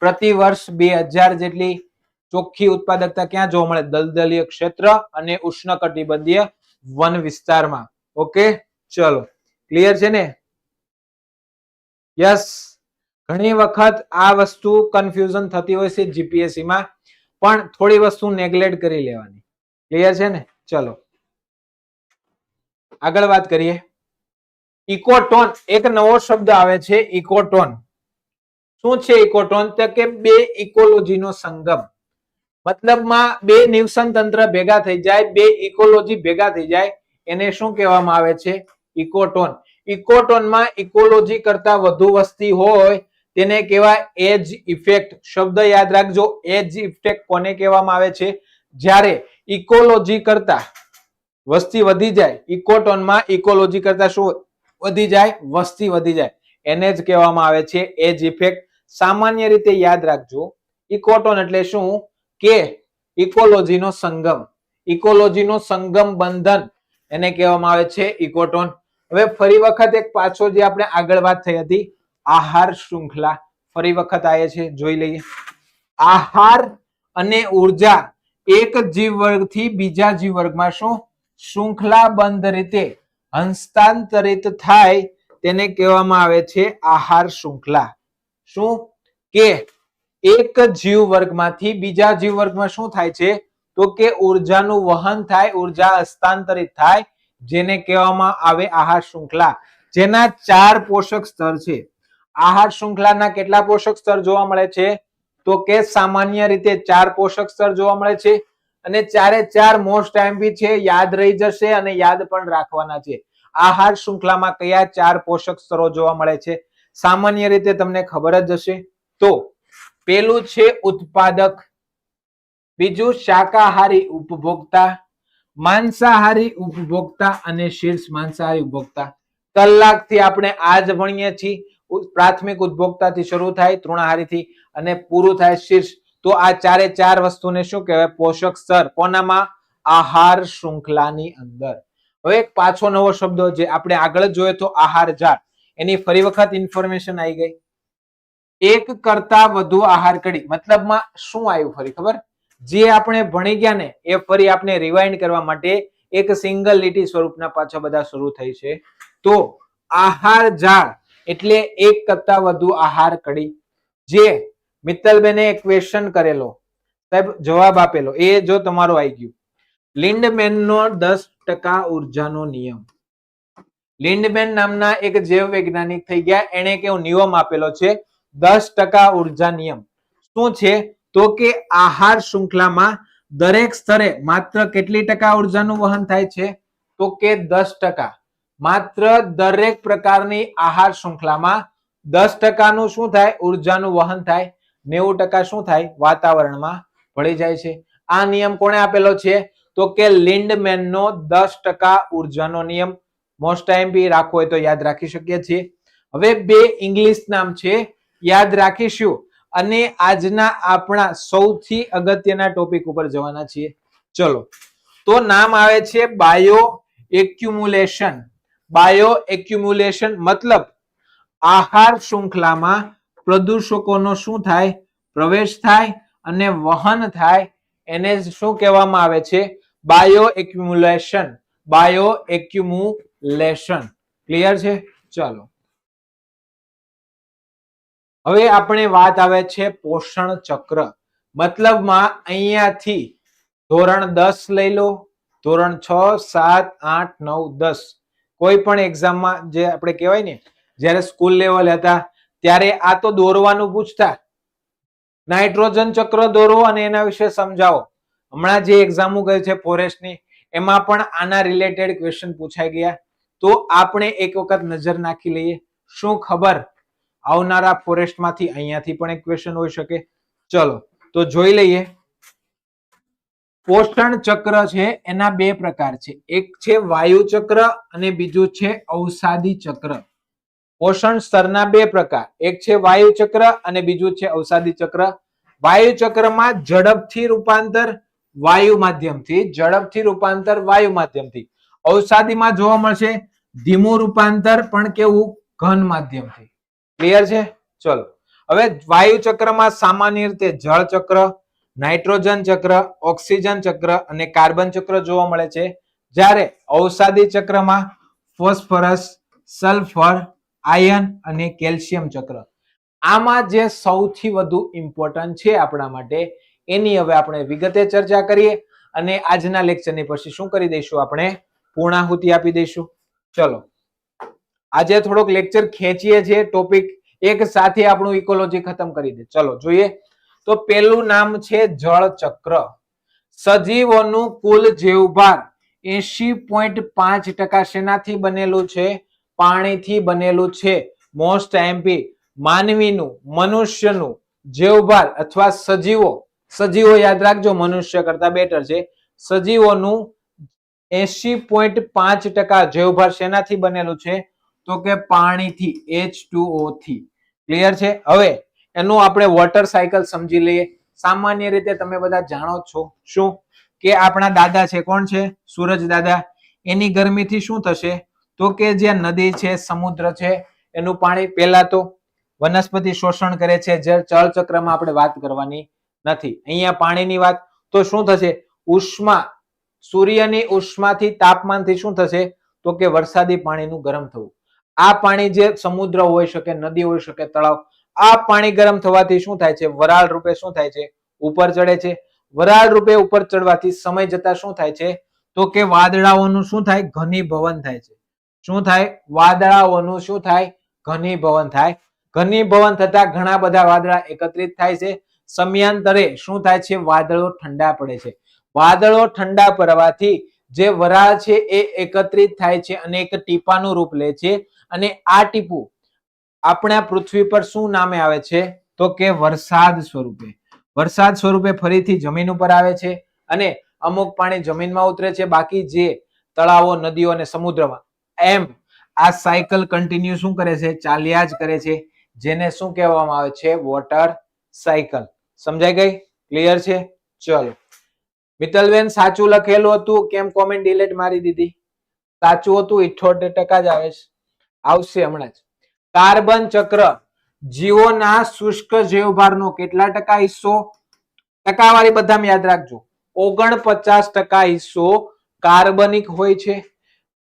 પ્રતિ વર્ષ 2000 જેટલી ચોખ્ખી ઉત્પાદકતા ક્યાં જોવા મળે? દલદલીય ક્ષેત્ર અને ઉષ્ણકટિબંધીય વન વિસ્તારમાં. ઓકે, ચલો, ક્લિયર છે ને? યસ. ઘણી વખત આ વસ્તુ કન્ફ્યુઝન થતી હોય છે જીપીએસસી માં, પણ થોડી વસ્તુ નેગ્લેક્ટ કરી લેવાની. ક્લિયર છે ને? ચલો આગળ વાત કરીએ. ઇકોટોન, એક નવો શબ્દ આવે છે, ઇકોટોન. શું છે ઇકોટોન? તો કે બે ઇકોલોજીનો સંગમ. મતલબમાં બે નિવસન તંત્ર ભેગા થઈ જાય, બે ઇકોલોજી ભેગા થઈ જાય, એને શું કહેવામાં આવે છે? ઇકોટોન. ઇકોટોનમાં ઇકોલોજી કરતા વધુ વસ્તી હોય તેને કહેવાય એજ ઇફેક્ટ. શબ્દ યાદ રાખજો, એજ ઇફેક્ટ કોને કહેવામાં આવે છે? જ્યારે ઇકોલોજી કરતા વસ્તી વધી જાય, ઇકોટોનમાં ઇકોલોજી કરતા શું વધી જાય? વસ્તી વધી જાય, એને જ કહેવામાં આવે છે એજ ઇફેક્ટ. સામાન્ય રીતે યાદ રાખજો, ઇકોટોન એટલે શું? કે ઇકોલોજીનો સંગમ. ઇકોલોજીનો સંગમ બંધન એને કહેવામાં આવે છે ઇકોટોન. હવે ફરી વખત એક પાછો જે આપણે આગળ વાત થઈ હતી, આહાર શૃંખલા, ફરી વખત આવે છે, જોઈ લઈએ. આહાર અને ઉર્જા એક જીવ વર્ગથી બીજા જીવ વર્ગમાં શું શૃંખલાબંધ રીતે હસ્તાંતરિત થાય તેને કહેવામાં આવે છે આહાર શૃંખલા. શું? કે એક જીવ વર્ગમાંથી બીજા જીવ વર્ગમાં શું થાય છે? તો કે ઉર્જાનું વહન થાય, ઉર્જા હસ્તાંતરિત થાય, જેને કહેવામાં આવે આહાર શૃંખલા. જેના 4 પોષક સ્તર છે. આહાર શૃંખલાના કેટલા પોષક સ્તર જોવા મળે છે? તો કે સામાન્ય રીતે 4 પોષક સ્તર જોવા મળે છે, અને 4 મોસ્ટ આઈએમપી છે, યાદ રહી જશે અને યાદ પણ રાખવાના છે. આહાર શૃંખલામાં કયા 4 પોષક સ્તરો જોવા મળે છે? સામાન્ય રીતે તમને ખબર જ હશે. તો પેલું છે ઉત્પાદક, બીજું શાકાહારી ઉપભોક્તા, માંસાહારી ઉપભોક્તા અને શીર્ષ માંસાહારી ઉપભોક્તા. કલાકથી આપણે આજ ભણીએ છીએ. પ્રાથમિક ઉપભોક્તાથી શરૂ થાય, તૃણાહારીથી, અને પૂરું થાય શીર્ષ. તો આ 4 વસ્તુને શું કહેવાય? પોષક સ્તર. કોનામાં? આહાર શૃંખલાની અંદર. હવે એક પાછો નવો શબ્દ જે આપણે આગળ જોયો તો આહાર જાળ, એની ફરી વખત ઇન્ફોર્મેશન આવી ગઈ. એક કરતા વધુ આહાર કડી. મતલબમાં શું આવ્યું ફરી ખબર? જે આપણે ભણી ગયા ને એ ફરી આપણે રિવાઇન્ડ કરવા માટે એક સિંગલ લીટી સ્વરૂપના પાછા બધા શરૂ થઈ છે. તો આહાર જાળ એટલે એક કરતા વધુ આહાર કડી. જે મિત્તલબેને એક ક્વેશ્ચન કરેલો, સાહેબ જવાબ આપેલો, એ જો તમારો આવી ગયું. લિન્ડમેનનો 10% ઉર્જાનો નિયમ. લિન્ડમેન નામના એક જૈવ વૈજ્ઞાનિક થઈ ગયા, એને કેવો નિયમ આપેલો છે? 10% ઉર્જા નિયમ. શું છે? તો કે આહાર શૃંખલામાં દરેક સ્તરે માત્ર કેટલી ટકા ઉર્જાનું વહન થાય છે? તો કે 10%. માત્ર દરેક પ્રકારની આહાર શૃંખલામાં 10% નું શું થાય? ઉર્જાનું વહન થાય. 90% શું થાય? વાતાવરણમાં ભળી જાય છે. આ નિયમ કોણે આપેલો છે? તો કે લિન્ડમેનનો 10% ઉર્જાનો નિયમ. મોસ્ટ આઈએમપી રાખવો હોય તો યાદ રાખી શકીએ છીએ. હવે 2 ઇંગ્લિશ નામ છે, યાદ રાખીશું, અને આજના આપણા સૌથી અગત્યના ટોપિક ઉપર જવાના છીએ. ચલો, તો નામ આવે છે બાયો એક્યુમ્યુલેશન. બાયો એક્યુમ્યુલેશન મતલબ આહાર શૃંખલામાં પ્રદૂષકોનો શું થાય? પ્રવેશ થાય અને વહન થાય. એને શું કહેવામાં આવે છે? Bio accumulation. Bio accumulation. Clear છે? ચાલો, હવે આપણે વાત આવે છે પોષણ ચક્ર. મતલબમાં અહીંયાથી ધોરણ 10 લઈ લો, ધોરણ 6, 7, 8, 9, 10 કોઈ પણ એક્ઝામમાં જે આપણે કહેવાય ને, જ્યારે સ્કૂલ લેવલ હતા ત્યારે આ તો દોરવાનું પૂછતા, નાઇટ્રોજન ચક્ર દોરો અને એના વિશે સમજાવો. હમણાં જે એક્ઝામો ગઈ છે ફોરેસ્ટની, એમાં પણ આના રિલેટેડ ક્વેશ્ચન પૂછાઈ ગયા. તો આપણે એક વખત નજર નાખી લઈએ, શું ખબર આવનારા ફોરેસ્ટમાંથી અહીંયાથી પણ એક ક્વેશ્ચન હોઈ શકે. ચલો તો જોઈ લઈએ. પોષણ ચક્ર છે એના બે પ્રકાર છે, એક છે વાયુ ચક્ર અને બીજું છે અવસાદી ચક્ર. પોષણ સ્તરના બે પ્રકાર, એક છે વાયુ ચક્ર અને બીજું છે અવસાદી ચક્ર. વાયુ ચક્રમાં ઝડપથી રૂપાંતર વાયુ માધ્યમથી, ઝડપથી રૂપાંતર વાયુ માધ્યમથી. અવસાદીમાં જોવા મળશે ધીમું રૂપાંતર પણ કેવું, ઘન માધ્યમથી. ક્લિયર છે? ચલો હવે વાયુ ચક્રમાં સામાન્ય રીતે જળ ચક્ર, નાઇટ્રોજન ચક્ર, ઓક્સિજન ચક્ર અને કાર્બન ચક્ર જોવા મળે છે. જ્યારે અવસાદી ચક્રમાં ફોસ્ફરસ, સલ્ફર, આયર્ન અને કેલ્શિયમ ચક્ર. આમાં જે સૌથી વધુ ઇમ્પોર્ટન્ટ છે આપણા માટે, એની હવે આપણે વિગતે ચર્ચા કરીએ અને આજના લેક્ચરની પછી શું કરી દઈશું, આપણે પૂર્ણાહુતિ આપી દઈશું. ચલો આજે થોડોક લેક્ચર ખેંચીએ છીએ, ટોપિક એક સાથે આપણું ઇકોલોજી ખતમ કરી દે. ચલો જોઈએ. તો પેલું નામ છે જળ ચક્ર. સજીવોનું કુલ જીવભાર 80.5% શેનાથી બનેલું છે? પાણીથી બનેલું છે. મોસ્ટ એમપી માનવીનું, મનુષ્યનું જીવભાર અથવા સજીવો યાદ રાખજો, મનુષ્ય કરતા બેટર છે. સજીવોનું 80.5% જીવભાર શેનાથી બનેલું છે? તો કે પાણીથી, H2O થી. ક્લિયર છે? હવે એનું આપણે વોટર સાયકલ સમજી લઈએ. સામાન્ય રીતે તમે બધા જાણો છો શું કે આપણા દાદા છે, કોણ છે? સૂરજ દાદા. એની ગરમીથી શું થશે? તો કે જે નદી છે, સમુદ્ર છે, એનું પાણી પહેલા તો વનસ્પતિ શોષણ કરે છે. જે જળ ચક્રમાં આપણે વાત કરવાની નથી, અહીંયા પાણીની વાત. તો શું થશે? ઉષ્મા, સૂર્યની ઉષ્માથી, તાપમાનથી શું થશે? તો કે વરસાદી પાણીનું ગરમ થવું. આ પાણી જે સમુદ્ર હોઈ શકે, નદી હોઈ શકે, તળાવ, આ પાણી ગરમ થવાથી શું થાય છે? વરાળ રૂપે શું થાય છે? ઉપર ચડે છે. વરાળ રૂપે ઉપર ચડવાથી સમય જતા શું થાય છે? તો કે વાદળાઓનું શું થાય? ઘનીભવન થાય છે. શું થાય? વાદળાઓનું શું થાય? ઘનીભવન થાય. ઘનીભવન થતા ઘણા બધા વાદળા એકત્રિત થાય છે. સમયાંતરે શું થાય છે? વાદળો ઠંડા પડે છે. વાદળો ઠંડા પડવાથી જે વરાળ છે એ એકત્રિત થાય છે અને એક ટીપાનું રૂપ લે છે. અને આ ટીપું આપણા પૃથ્વી પર શું નામે આવે છે? તો કે વરસાદ સ્વરૂપે. વરસાદ સ્વરૂપે ફરીથી જમીન ઉપર આવે છે અને અમુક પાણી જમીનમાં ઉતરે છે, બાકી જે તળાવો, નદીઓ અને સમુદ્રમાં, એમ આ સાયકલ કન્ટિન્યુ શું કરે છે? ચાલ્યા જ કરે છે. જેને શું કહેવામાં આવે છે? Water cycle. સમજાઈ ગઈ? ક્લિયર છે? ચલો મિત્તલબેન, સાચું લખેલું હતું, કેમ કોમેન્ટ ડિલીટ મારી દીધી? સાચું હતું, 78% જ આવે છે. આવશે હમણાં જ. કાર્બન ચક્ર જીવોના શુષ્ક જીવભારનો કેટલા ટકા હિસ્સો? ટકાવારી બધામાં યાદ રાખજો, 49% હિસ્સો કાર્બનિક હોય છે.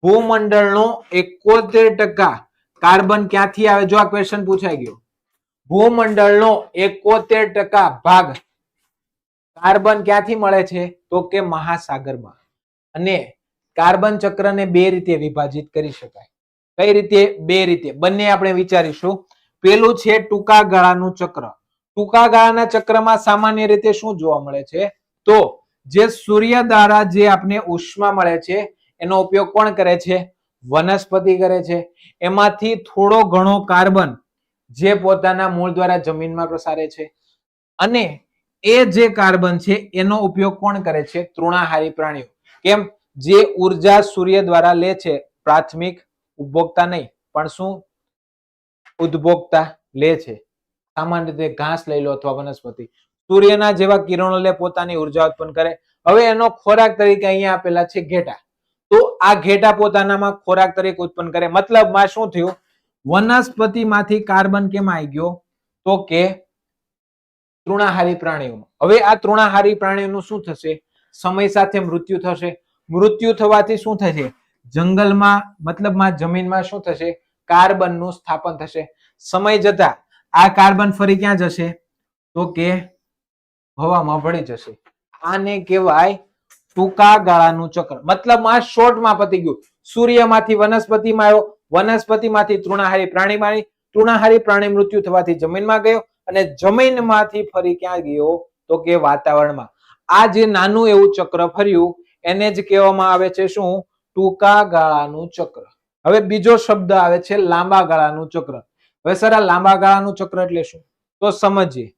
ભૂમંડળનો 71% કાર્બન ક્યાંથી આવે? જો આ ક્વેશ્ચન પૂછાઈ ગયો. ભૂમંડળનો 71% ભાગ કાર્બન ક્યાંથી મળે છે? તો કે મહાસાગરમાં. અને કાર્બન ચક્રને બે રીતે વિભાજિત કરી શકાય. કઈ રીતે? બે રીતે. બંને આપણે વિચારીશું. પેલું છે ટૂંકા ગાળાનું ચક્ર. ટૂંકા ગાળાના ચક્રમાં સામાન્ય રીતે શું જોવા મળે છે? તો જે સૂર્ય દ્વારા જે આપણે ઉષ્મા મળે છે એનો ઉપયોગ કોણ કરે છે? વનસ્પતિ કરે છે. એમાંથી થોડો ઘણો કાર્બન જે પોતાના મૂળ દ્વારા જમીનમાં પ્રસારે છે અને એ જે કાર્બન છે એનો ઉપયોગ કોણ કરે છે? તૃણાહારી પ્રાણીઓ. કેમ? જે ઉર્જા સૂર્ય દ્વારા લે છે, પ્રાથમિક ઉપભોક્તા નહીં પણ શું? ઉદ્ભોક્તા લે છે. સામાન્ય રીતે ઘાસ લઈ લો અથવા વનસ્પતિ, સૂર્યના જેવા કિરણો લે, પોતાની ઉર્જા ઉત્પન્ન કરે. હવે એનો ખોરાક તરીકે અહીંયા આપેલા છે ઘેટા. તો આ ઘેટા પોતાનામાં ખોરાક તરીકે ઉત્પન્ન કરે. મતલબમાં શું થયું? વનસ્પતિમાંથી કાર્બન કેમ આવી ગયો? તો કે તૃણાહારી પ્રાણીઓમાં. હવે આ તૃણાહારી પ્રાણીઓનું શું થશે? સમય સાથે મૃત્યુ થશે. મૃત્યુ થવાથી શું થશે? જંગલમાં, મતલબમાં જમીનમાં શું થશે? કાર્બનનું સ્થાપન થશે. સમય જતા આ કાર્બન ફરી ક્યાં જશે? તો કે હવામાં ભળી જશે. આને કહેવાય ટૂંકા ગાળાનું ચક્ર. મતલબમાં શોર્ટમાં પતી ગયું. સૂર્યમાંથી વનસ્પતિમાં આવ્યો, વનસ્પતિમાંથી તૃણાહારી પ્રાણીમાં, તૃણાહારી પ્રાણી મૃત્યુ થવાથી જમીનમાં ગયો અને જમીનમાંથી ફરી ક્યાં ગયો તો કે વાતાવરણમાં. આ જે નાનું એવું ચક્ર ફર્યું એને જ કહેવામાં આવે છે શું? ટૂંકા ગાળાનું ચક્ર. હવે બીજો શબ્દ આવે છે લાંબા ગાળાનું ચક્ર. હવે સર આ લાંબા ગાળાનું ચક્ર એટલે શું તો સમજીએ.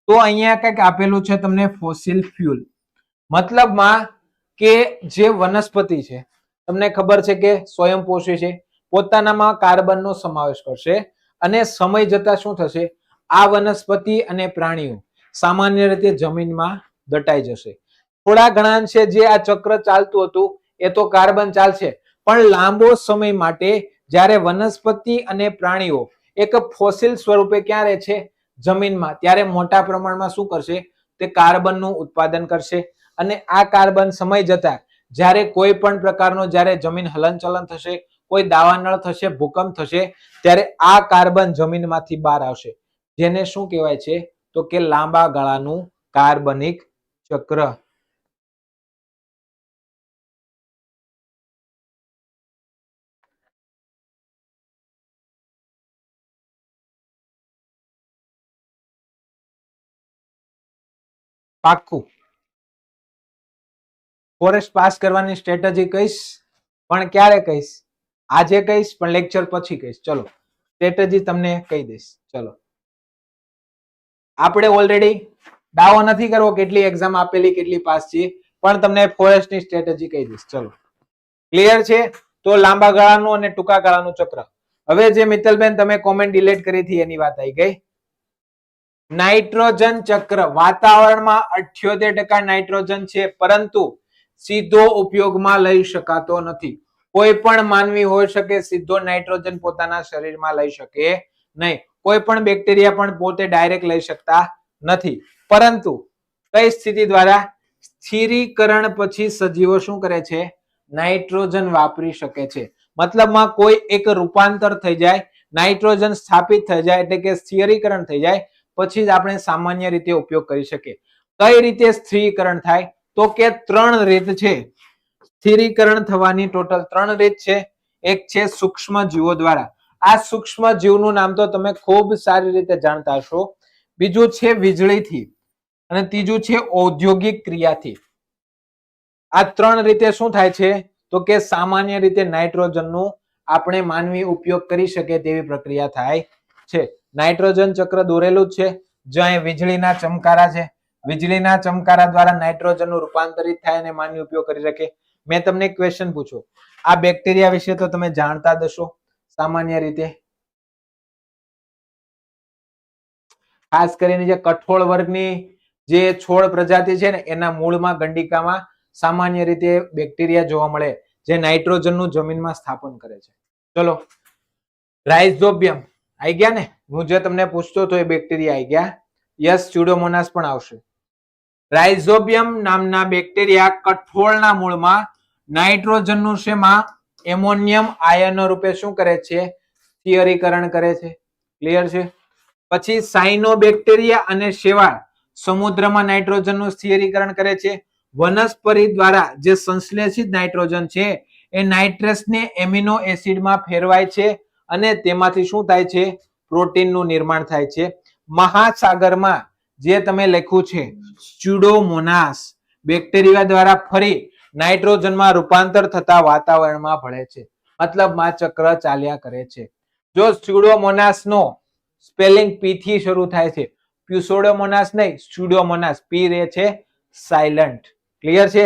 તો અહીંયા કંઈક આપેલું છે તમને ફોસિલ ફ્યુલ, મતલબમાં કે જે વનસ્પતિ છે તમને ખબર છે કે સ્વયંપોષી છે, પોતાનામાં કાર્બનનો સમાવેશ કરશે અને સમય જતા શું થશે, આ વનસ્પતિ અને પ્રાણીઓ સામાન્ય રીતે જમીનમાં દટાઈ જશે. થોડા ઘણા અંશે જે આ ચક્ર ચાલતું હતું એ તો કાર્બન ચાલશે, પણ લાંબો સમય માટે જ્યારે વનસ્પતિ અને પ્રાણીઓ એક ફોસિલ સ્વરૂપે ક્યાં રહે છે? જમીનમાં, ત્યારે મોટા પ્રમાણમાં શું કરશે? તે કાર્બનનું ઉત્પાદન કરશે અને આ કાર્બન સમય જતા જ્યારે કોઈ પણ પ્રકારનો જ્યારે જમીન હલનચલન થશે, કોઈ દાવાનળ થશે, ભૂકંપ થશે, ત્યારે આ કાર્બન જમીનમાંથી બહાર આવશે, જેને શું કહેવાય છે તો કે લાંબા ગાળાનું કાર્બનિક ચક્ર. પાક્કું ફોરેસ્ટ પાસ કરવાની સ્ટ્રેટેજી કહીશ, પણ ક્યારે કહીશ? આજે કહીશ, પણ લેક્ચર પછી કહીશ. ચલો સ્ટ્રેટેજી તમને કહી દઈશ. ચલો આપણે ઓલરેડી દાવો નથી કરવો કેટલી એક્ઝામ આપેલી, કેટલી પાસ છે, પણ તમને ફોરેસ્ટની સ્ટ્રેટેજી કહી દઈશ. ચલો ક્લિયર છે? તો લાંબા ગાળાનું અને ટૂંકા ગાળાનું ચક્ર. હવે જે મિત્તલબેન તમે કોમેન્ટ ડિલીટ કરી હતી એની વાત આવી ગઈ. નાઇટ્રોજન ચક્ર, વાતાવરણમાં 78% નાઇટ્રોજન છે, પરંતુ સીધો ઉપયોગમાં લઈ શકાતો નથી. કોઈ પણ માનવી હોઈ શકે સીધો નાઇટ્રોજન પોતાના શરીરમાં લઈ શકે નહીં. કોઈ પણ બેક્ટેરિયા પણ પોતે ડાયરેક્ટ લઈ શકતા નથી, પરંતુ કઈ સ્થિતિ દ્વારા? સ્થિરીકરણ પછી સજીવો શું કરે છે? નાઇટ્રોજન વાપરી શકે છે. મતલબમાં કોઈ એક રૂપાંતર થઈ જાય, નાઇટ્રોજન સ્થાપિત થઈ જાય, એટલે કે સ્થિરીકરણ થઈ જાય, પછી જ આપણે સામાન્ય રીતે ઉપયોગ કરી શકીએ. કઈ રીતે સ્થિરીકરણ થાય તો કે 3 રીત છે સ્થિરીકરણ થવાની. ટોટલ 3 રીત છે. એક છે સૂક્ષ્મ જીવો દ્વારા, આ સૂક્ષ્મ જીવનું નામ તો તમે ખૂબ સારી રીતે જાણતા હશો. બીજું છે વીજળીથી અને ત્રીજું છે ઔદ્યોગિક ક્રિયાથી. આ 3 રીતે શું થાય છે તો કે સામાન્ય રીતે નાઇટ્રોજનનું આપણે માનવી ઉપયોગ કરી શકે તેવી પ્રક્રિયા થાય છે. નાઇટ્રોજન ચક્ર દોરેલું છે, જ્યાં વીજળીના ચમકારા છે, વીજળીના ચમકારા દ્વારા નાઇટ્રોજનનું રૂપાંતરિત થાય અને માનવી ઉપયોગ કરી શકે. મેં તમને એક ક્વેશ્ચન પૂછ્યો, આ બેક્ટેરિયા વિશે તો તમે જાણતા જ હશો સામાન્ય રીતે. ખાસ કરીને જે કઠોળ વર્ગની જે છોડ પ્રજાતિ છે ને એના મૂળમાં, ગંડિકામાં સામાન્ય રીતે બેક્ટેરિયા જોવા મળે જે નાઇટ્રોજનનું જમીનમાં સ્થાપન કરે છે. ચલો રાઇઝોબિયમ આવી ગયા ને, હું જે તમને પૂછતો હતો એ બેક્ટેરિયા આવી ગયા. યસ, સ્યુડોમોનાસ પણ આવશે. રાઇઝોબિયમ નામના બેક્ટેરિયા કઠોળના મૂળમાં નાઇટ્રોજનનું શેમાં? એમોનિયમ આયનો રૂપે શું કરે છે? સ્થિરીકરણ કરે છે. ક્લિયર છે? પછી સાયનોબેક્ટેરિયા અને શેવાળ સમુદ્રમાં નાઇટ્રોજનનું સ્થિરીકરણ કરે છે. વનસ્પતિ દ્વારા જે સંશ્લેષિત નાઇટ્રોજન છે એ નાઇટ્રસને એમિનો એસિડમાં ફેરવાય છે અને તેમાંથી શું થાય છે? પ્રોટીનનું નિર્માણ થાય છે. મહાસાગરમાં જે તમે લખ્યું છે સ્યુડોમોનાસ બેક્ટેરિયા દ્વારા ફરી નાઇટ્રોજનમાં રૂપાંતર થતા વાતાવરણમાં ભળે છે. મતલબમાં ચક્ર ચાલ્યા કરે છે. જો સ્યુડોમોનાસનો સ્પેલિંગ પી થી શરૂ થાય છે, પ્યુસોડોમોનાસ નહીં, સ્યુડોમોનાસ, પી રહે છે સાયલન્ટ. ક્લિયર છે?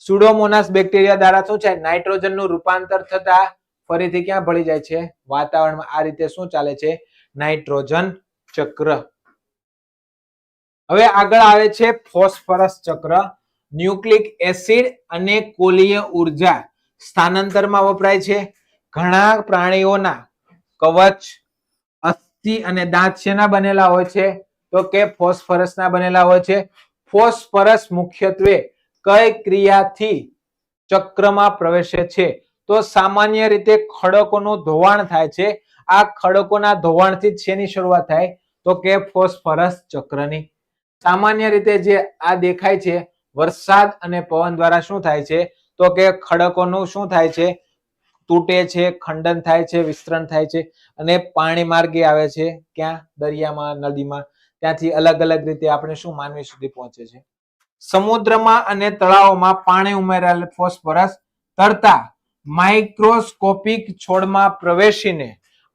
સ્યુડોમોનાસ બેક્ટેરિયા દ્વારા શું છે? નાઇટ્રોજનનું રૂપાંતર થતા ફરીથી ક્યાં ભળી જાય છે? વાતાવરણમાં. આ રીતે શું ચાલે છે? નાઇટ્રોજન ચક્ર. હવે આગળ આવે છે ફોસ્ફરસ ચક્ર. ન્યુક્લિક એસિડ અને કોલીય ઉર્જા સ્થાનાંતરમાં વપરાય છે. ઘણા પ્રાણીઓના કવચ, અસ્થિ અને દાંત શેના બનેલા હોય છે તો કે ફોસ્ફરસના બનેલા હોય છે. ફોસ્ફરસ મુખ્યત્વે કઈ ક્રિયાથી ચક્રમાં પ્રવેશે છે તો સામાન્ય રીતે ખડકોનું ધોવાણ થાય છે. આ ખડકોના ધોવાણથી જ શેની શરૂઆત થાય તો કે ફોસ્ફરસ ચક્રની. સામાન્ય રીતે જે આ દેખાય છે વરસાદ અને પવન દ્વારા શું થાય છે તો કે ખડકોનું શું થાય છે? તૂટે છે, ખંડન થાય છે, વિસ્તરણ થાય છે અને પાણી માર્ગે આવે છે ક્યાં? દરિયામાં, નદીમાં, ત્યાંથી અલગ અલગ રીતે આપણે શું માનવી સુધી પહોંચે છે. સમુદ્રમાં અને તળાવોમાં પાણી ઉમેરાયેલ ફોસ્ફરસ તરતા માઇક્રોસ્કોપિક છોડમાં પ્રવેશીને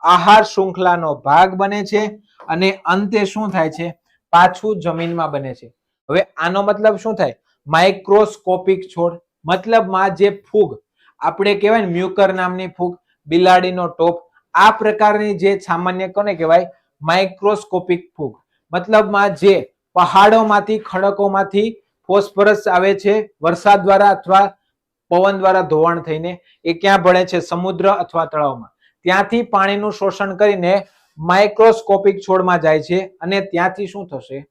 આહાર શૃંખલાનો ભાગ બને છે અને અંતે શું થાય છે? પાછું જમીનમાં બને છે. હવે આનો મતલબ શું થાય? માઇક્રોસ્કોપિક છોડ મતલબમાં જે ફૂગ આપણે કહેવાય ને મ્યુકર નામની ફૂગ, બિલાડીનો ટોપ, આ પ્રકારની જે સામાન્ય કોને કહેવાય? માઇક્રોસ્કોપિક ફૂગ. મતલબમાં જે પહાડોમાંથી, ખડકોમાંથી ફોસ્ફરસ આવે છે વરસાદ દ્વારા અથવા પવન દ્વારા ધોવાણ થઈને, એ ક્યાં ભળે છે? સમુદ્ર અથવા તળાવમાં. ત્યાંથી પાણીનું શોષણ કરીને માઇક્રોસ્કોપિક છોડમાં જાય છે અને ત્યાંથી શું થશે?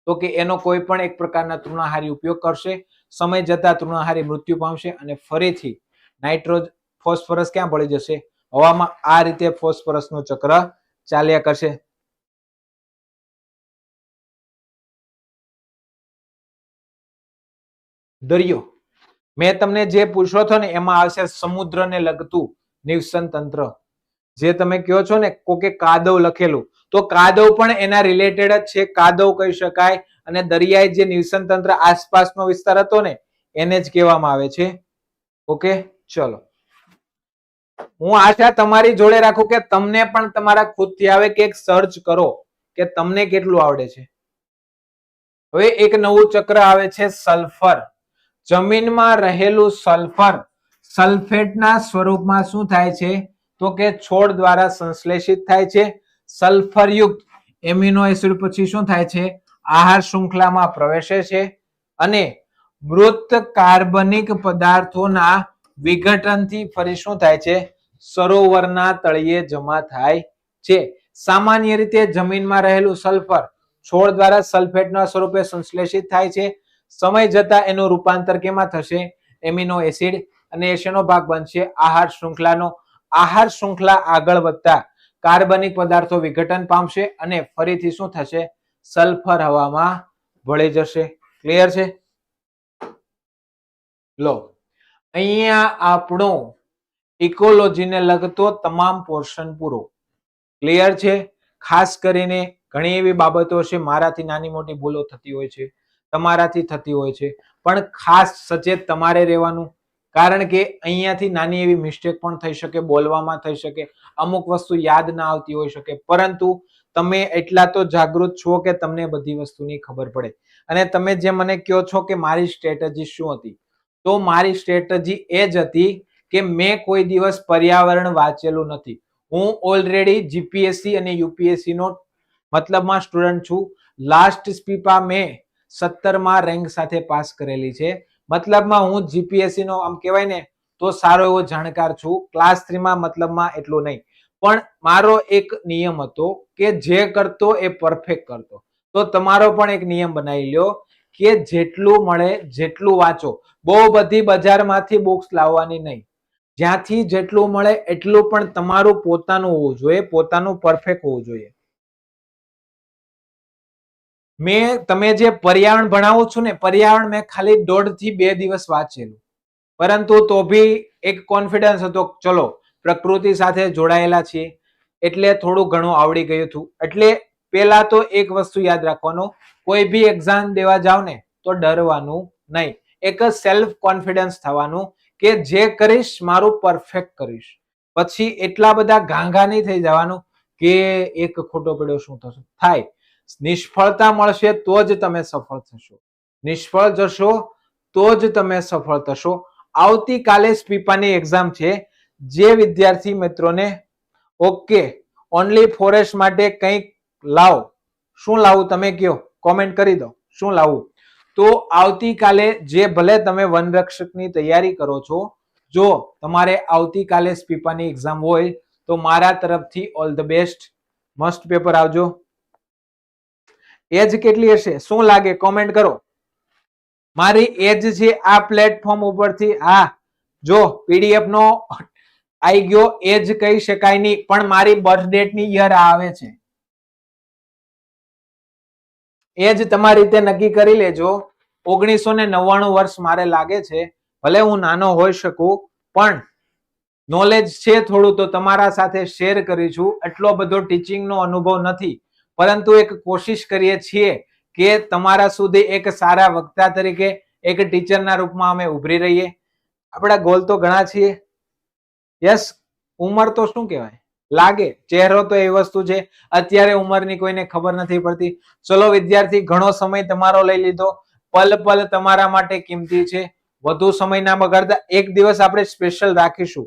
તો કે એનો કોઈ પણ એક પ્રકારના તૃણાહારી ઉપયોગ કરશે, સમય જતા તૃણાહારી મૃત્યુ પામશે અને ફરીથી ફોસ્ફરસ ક્યાં ભળી જશે? હવામાં. આ રીતે ફોસ્ફરસનું ચક્ર ચાલ્યા કરશે. દરિયો મેં તમને જે પૂછ્યો હતો ને એમાં આવશે સમુદ્રને લગતું નિવસન તંત્ર. જે તમે કહો છો ને કોકે કાદવ લખેલું, તો કાદવ પણ એના રિલેટેડ જ છે, કાદવ કહી શકાય. અને દરિયાઈ જે નિવસન તંત્ર આસપાસનો વિસ્તાર હતો ને એને જ કહેવામાં આવે છે. ઓકે, ચલો. હું આશા તમારી જોડે રાખું કે તમને પણ તમારા ખુદથી આવે કે એક સર્ચ કરો કે તમને કેટલું આવડે છે. હવે એક નવું ચક્ર આવે છે, સલ્ફર. જમીનમાં રહેલું સલ્ફર સલ્ફેટના સ્વરૂપમાં શું થાય છે? તો કે છોડ દ્વારા સંશ્લેષિત થાય છે. સલ્ફરયુક્ત એમિનો એસિડ પછી શું થાય છે? આહાર શૃંખલામાં પ્રવેશે છે અને મૃત કાર્બનિક પદાર્થોના વિઘટનથી ફરી શું થાય છે? સરોવરના તળિયે જમા થાય છે. સામાન્ય રીતે જમીનમાં રહેલું સલ્ફર છોડ દ્વારા સલ્ફેટના સ્વરૂપે સંશ્લેષિત થાય છે. સમય જતા એનું રૂપાંતર કેમાં થશે? એમિનો એસિડ, અને એશેનો ભાગ બનશે આહાર શૃંખલાનો. આહાર શૃંખલા આગળ વધતા કાર્બનિક પદાર્થો વિઘટન પામશે અને ફરીથી શું થશે? સલ્ફર હવામાં ભળી જશે. ક્લિયર છે? લો, અહીંયા આપણો ઇકોલોજીને લગતો તમામ પોર્શન પૂરો. ક્લિયર છે? ખાસ કરીને ઘણી એવી બાબતો છે, મારાથી નાની મોટી ભૂલો થતી હોય છે, તમારાથી થતી હોય છે, પણ ખાસ સચેત તમારે રહેવાનું. કારણ કે અહીંયાથી નાની એવી મિસ્ટેક પણ થઈ શકે, બોલવામાં થઈ શકે, અમુક વસ્તુ યાદ ના આવતી હોઈ શકે, પરંતુ તમે એટલા તો જાગૃત છો કે તમને બધી વસ્તુની ખબર પડે. અને તમે જે મને કહો છો કે મારી સ્ટ્રેટેજી શું હતી, તો મારી સ્ટ્રેટેજી એ જ હતી કે મેં કોઈ દિવસ પર્યાવરણ વાંચેલું નથી. હું ઓલરેડી જીપીએસસી અને યુપીએસસી નો મતલબમાં સ્ટુડન્ટ છું. લાસ્ટ સ્પીપા મેં 17માં રેન્ક સાથે પાસ કરેલી છે. મતલબમાં હું જીપીએસસી નો આમ કહેવાય ને તો સારો એવો જાણકાર છું. ક્લાસ 3માં મતલબમાં એટલું નહીં, પણ મારો એક નિયમ હતો કે જે કરતો એ પરફેક્ટ કરતો. તો તમારો પણ એક નિયમ બનાવી લ્યો કે જેટલું મળે જેટલું વાંચો. બહુ બધી બજારમાંથી બુક્સ લાવવાની નહીં. જ્યાંથી જેટલું મળે એટલું પણ તમારું પોતાનું હોવું જોઈએ, પોતાનું પરફેક્ટ હોવું જોઈએ. મેં તમે જે પર્યાવરણ ભણાવું છું ને, પર્યાવરણ મેં ખાલી 1.5 થી 2 દિવસ વાંચેલું, પરંતુ તો બી એક કોન્ફિડન્સ હતો, ચલો પ્રકૃતિ સાથે જોડાયેલા છીએ એટલે થોડું ઘણું આવડી ગયું હતું. એટલે પેલા તો એક વસ્તુ યાદ રાખવાનો, કોઈ બી એક્ઝામ દેવા જાવ ને તો ડરવાનું નહીં. એક જ સેલ્ફ કોન્ફિડન્સ થવાનું કે જે કરીશ મારું પરફેક્ટ કરીશ. પછી એટલા બધા ગાંગા નહીં થઈ જવાનું કે એક ખોટો પડ્યો શું થશે. થાય નિષ્ફળતા મળશે તો જ તમે સફળ થશો, નિષ્ફળ જશો તો જ તમે સફળ થશો. આવતીકાલે સ્પીપાની એક્ઝામ છે. જે વિદ્યાર્થી મિત્રોને ઓકે ઓનલી ફોરેસ્ટ માટે કંઈક લાવો, શું લાવું તમે કયો, કોમેન્ટ કરી દો શું લાવું. તો આવતીકાલે જે ભલે તમે વનરક્ષકની તૈયારી કરો છો, જો તમારે આવતીકાલે સ્પીપાની એક્ઝામ હોય તો મારા તરફથી ઓલ ધ બેસ્ટ. મસ્ત પેપર આવજો. એજ કેટલી હશે શું લાગે કોમેન્ટ કરો. મારી એજ છે આ પ્લેટફોર્મ ઉપરથી, હા જો પીડીએફ નો આવી ગયો, એજ કહી શકાય નહીં, પણ મારી બર્થ ડેટ ની યર આવે છે. એજ તમારી રીતે નક્કી કરી લેજો. 1999 વર્ષ મારે લાગે છે. ભલે હું નાનો હોઈ શકું પણ નોલેજ છે થોડું તો તમારા સાથે શેર કરીશું. એટલો બધો ટીચિંગનો અનુભવ નથી, પરંતુ એક કોશિશ કરીએ છીએ કે તમારા સુધી એક સારા વક્તા તરીકે, એક ટીચરના રૂપમાં અમે ઉભરી રહીએ. આપણા ગોલ તો ઘણા છીએ. યસ, ઉંમર તો શું કહેવાય, લાગે ચહેરો તો એ વસ્તુ છે. અત્યારે ઉંમરની કોઈને ખબર નથી પડતી. ચલો વિદ્યાર્થી, ઘણો સમય તમારો લઈ લીધો. પલ પલ તમારા માટે કિંમતી છે. વધુ સમય ના બગાડતા એક દિવસ આપણે સ્પેશિયલ રાખીશું.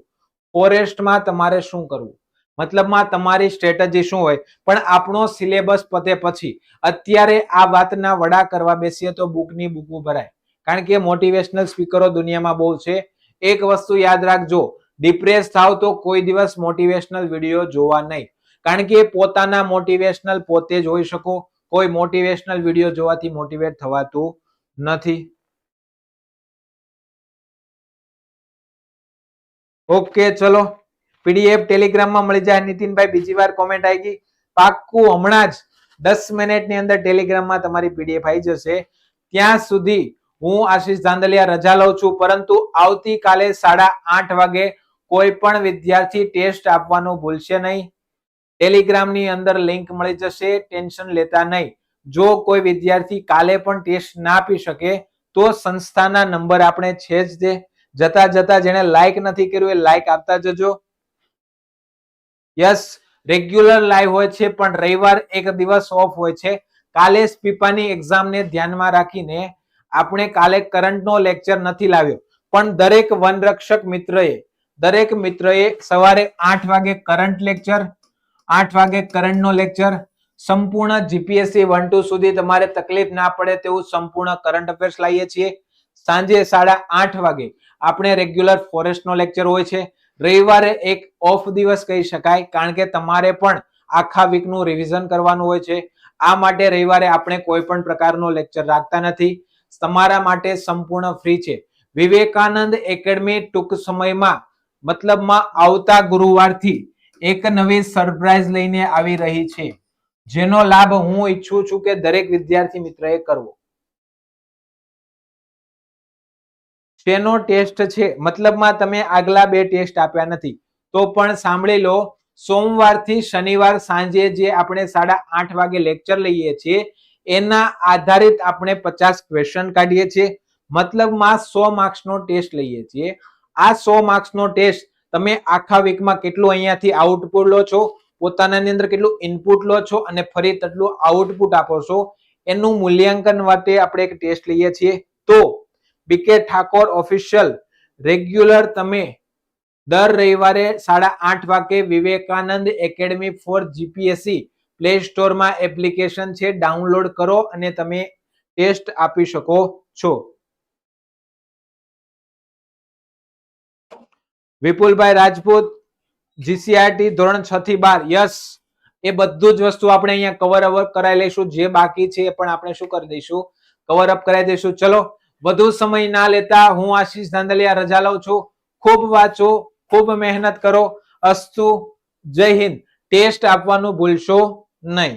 ફોરેસ્ટમાં તમારે શું કરવું, મતલબમાં તમારી સ્ટ્રેટેજી શું હોય. પણ આપણો સિલેબસ પતે પછી, અત્યારે આ વાતના વડા કરવા બેસીએ તો બુકની બુકો ભરાય. કારણ કે મોટિવેશનલ સ્પીકરો દુનિયામાં બહુ છે. એક વસ્તુ યાદ રાખજો, ડિપ્રેસ થાવ તો કોઈ દિવસ મોટિવેશનલ વિડીયો જોવા નહીં. કારણ કે પોતાના મોટિવેશનલ પોતે જ હોઈ શકો. કોઈ મોટિવેશનલ વિડીયો જોવાથી મોટિવેટ થવાતું નથી. ઓકે, ચલો પીડીએફ ટેલિગ્રામમાં મળી જાય. નીતિનભાઈ બીજી વાર કોમેન્ટ આવી ગઈ. પાક્કું હમણાં જ 10 મિનિટની અંદર ટેલિગ્રામમાં તમારી પીડીએફ આવી જશે. ત્યાં સુધી હું આશીષ ધાંધલિયા રજા લઉં છું, પરંતુ આવતીકાલે 8:30 વાગે કોઈ પણ વિદ્યાર્થી ટેસ્ટ આપવાનું ભૂલશે નહીં. ટેલિગ્રામની અંદર લિંક મળી જશે, ટેન્શન લેતા નહીં. જો કોઈ વિદ્યાર્થી કાલે પણ ટેસ્ટ ના આપી શકે તો સંસ્થાના નંબર આપણે છે જ તે. જતા જતા જેને લાઈક નથી કર્યું એ લાઈક આપતા જજો. યસ, રેગ્યુલર લાઈવ હોય છે, પણ રવિવાર એક દિવસ ઓફ હોય છે. કાલે સ્પીપાની એક્ઝામને ધ્યાનમાં રાખીને આપણે કાલે કરંટનો લેક્ચર નથી લાવ્યો, પણ દરેક વનરક્ષક મિત્રએ સવારે 8 વાગે કરંટ લેક્ચર, 8 વાગે કરંટનો લેક્ચર, સંપૂર્ણ જીપીએસસી 1-2 સુધી તમારે તકલીફ ના પડે તેવું સંપૂર્ણ કરંટ અફેર્સ લાવીએ છીએ. સાંજે 8:30 વાગે આપણે રેગ્યુલર ફોરેસ્ટનો લેક્ચર હોય છે. રવિવારે એક ઓફ દિવસ કહી શકાય, કારણ કે તમારે પણ આખા વીકનું રિવિઝન કરવાનું હોય છે. આ માટે રવિવારે આપણે કોઈ પણ પ્રકારનો લેક્ચર રાખતા નથી. તમારા માટે સંપૂર્ણ ફ્રી છે. વિવેકાનંદ એકેડમી ટૂંક સમયમાં, મતલબમાં આવતા ગુરુવારથી એક નવી સરપ્રાઈઝ લઈને આવી રહી છે, જેનો લાભ હું ઈચ્છું છું કે દરેક વિદ્યાર્થી મિત્રએ કરવો. શેનો ટેસ્ટ છે, મતલબમાં તમે આગલા 2 ટેસ્ટ આપ્યા નથી તો પણ સાંભળી લો. સોમવારથી શનિવાર સાંજે જે આપણે 8:30 વાગે લેક્ચર લઈએ છીએ એના આધારિત આપણે 50 ક્વેશ્ચન કાઢીએ છીએ. મતલબમાં 100 માર્ક્સનો ટેસ્ટ લઈએ છીએ. આ 100 માર્ક્સનો ટેસ્ટ તમે આખા વીકમાં કેટલું અહીંયાથી આઉટપુટ લો છો, પોતાનાની અંદર કેટલું ઇનપુટ લો છો અને ફરી તેટલું આઉટપુટ આપો છો, એનું મૂલ્યાંકન માટે આપણે એક ટેસ્ટ લઈએ છીએ. તો બીકે ઠાકોર ઓફિશિયલ રેગ્યુલર તમે દર રવિવારે 8:30 વાગે Vivekanand academy for GPSC play સ્ટોરમાં એપ્લિકેશન છે, ડાઉનલોડ કરો અને તમે ટેસ્ટ આપી શકો છો. વિપુલભાઈ રાજપૂત, જીસીઆરટી ધોરણ 6 થી 12, યસ, એ બધું જ વસ્તુ આપણે અહીંયા કવર અપ કરાવી લઈશું. જે બાકી છે એ પણ આપણે શું કરી દઈશું, કવર અપ કરાવી દઈશું. ચલો વધુ સમય ના લેતા હું આશીષ ધાંધલિયા રજા લઉં છું. ખૂબ વાંચો, ખૂબ મહેનત કરો. અસ્તુ, જય હિન્દ. ટેસ્ટ આપવાનું ભૂલશો નહીં.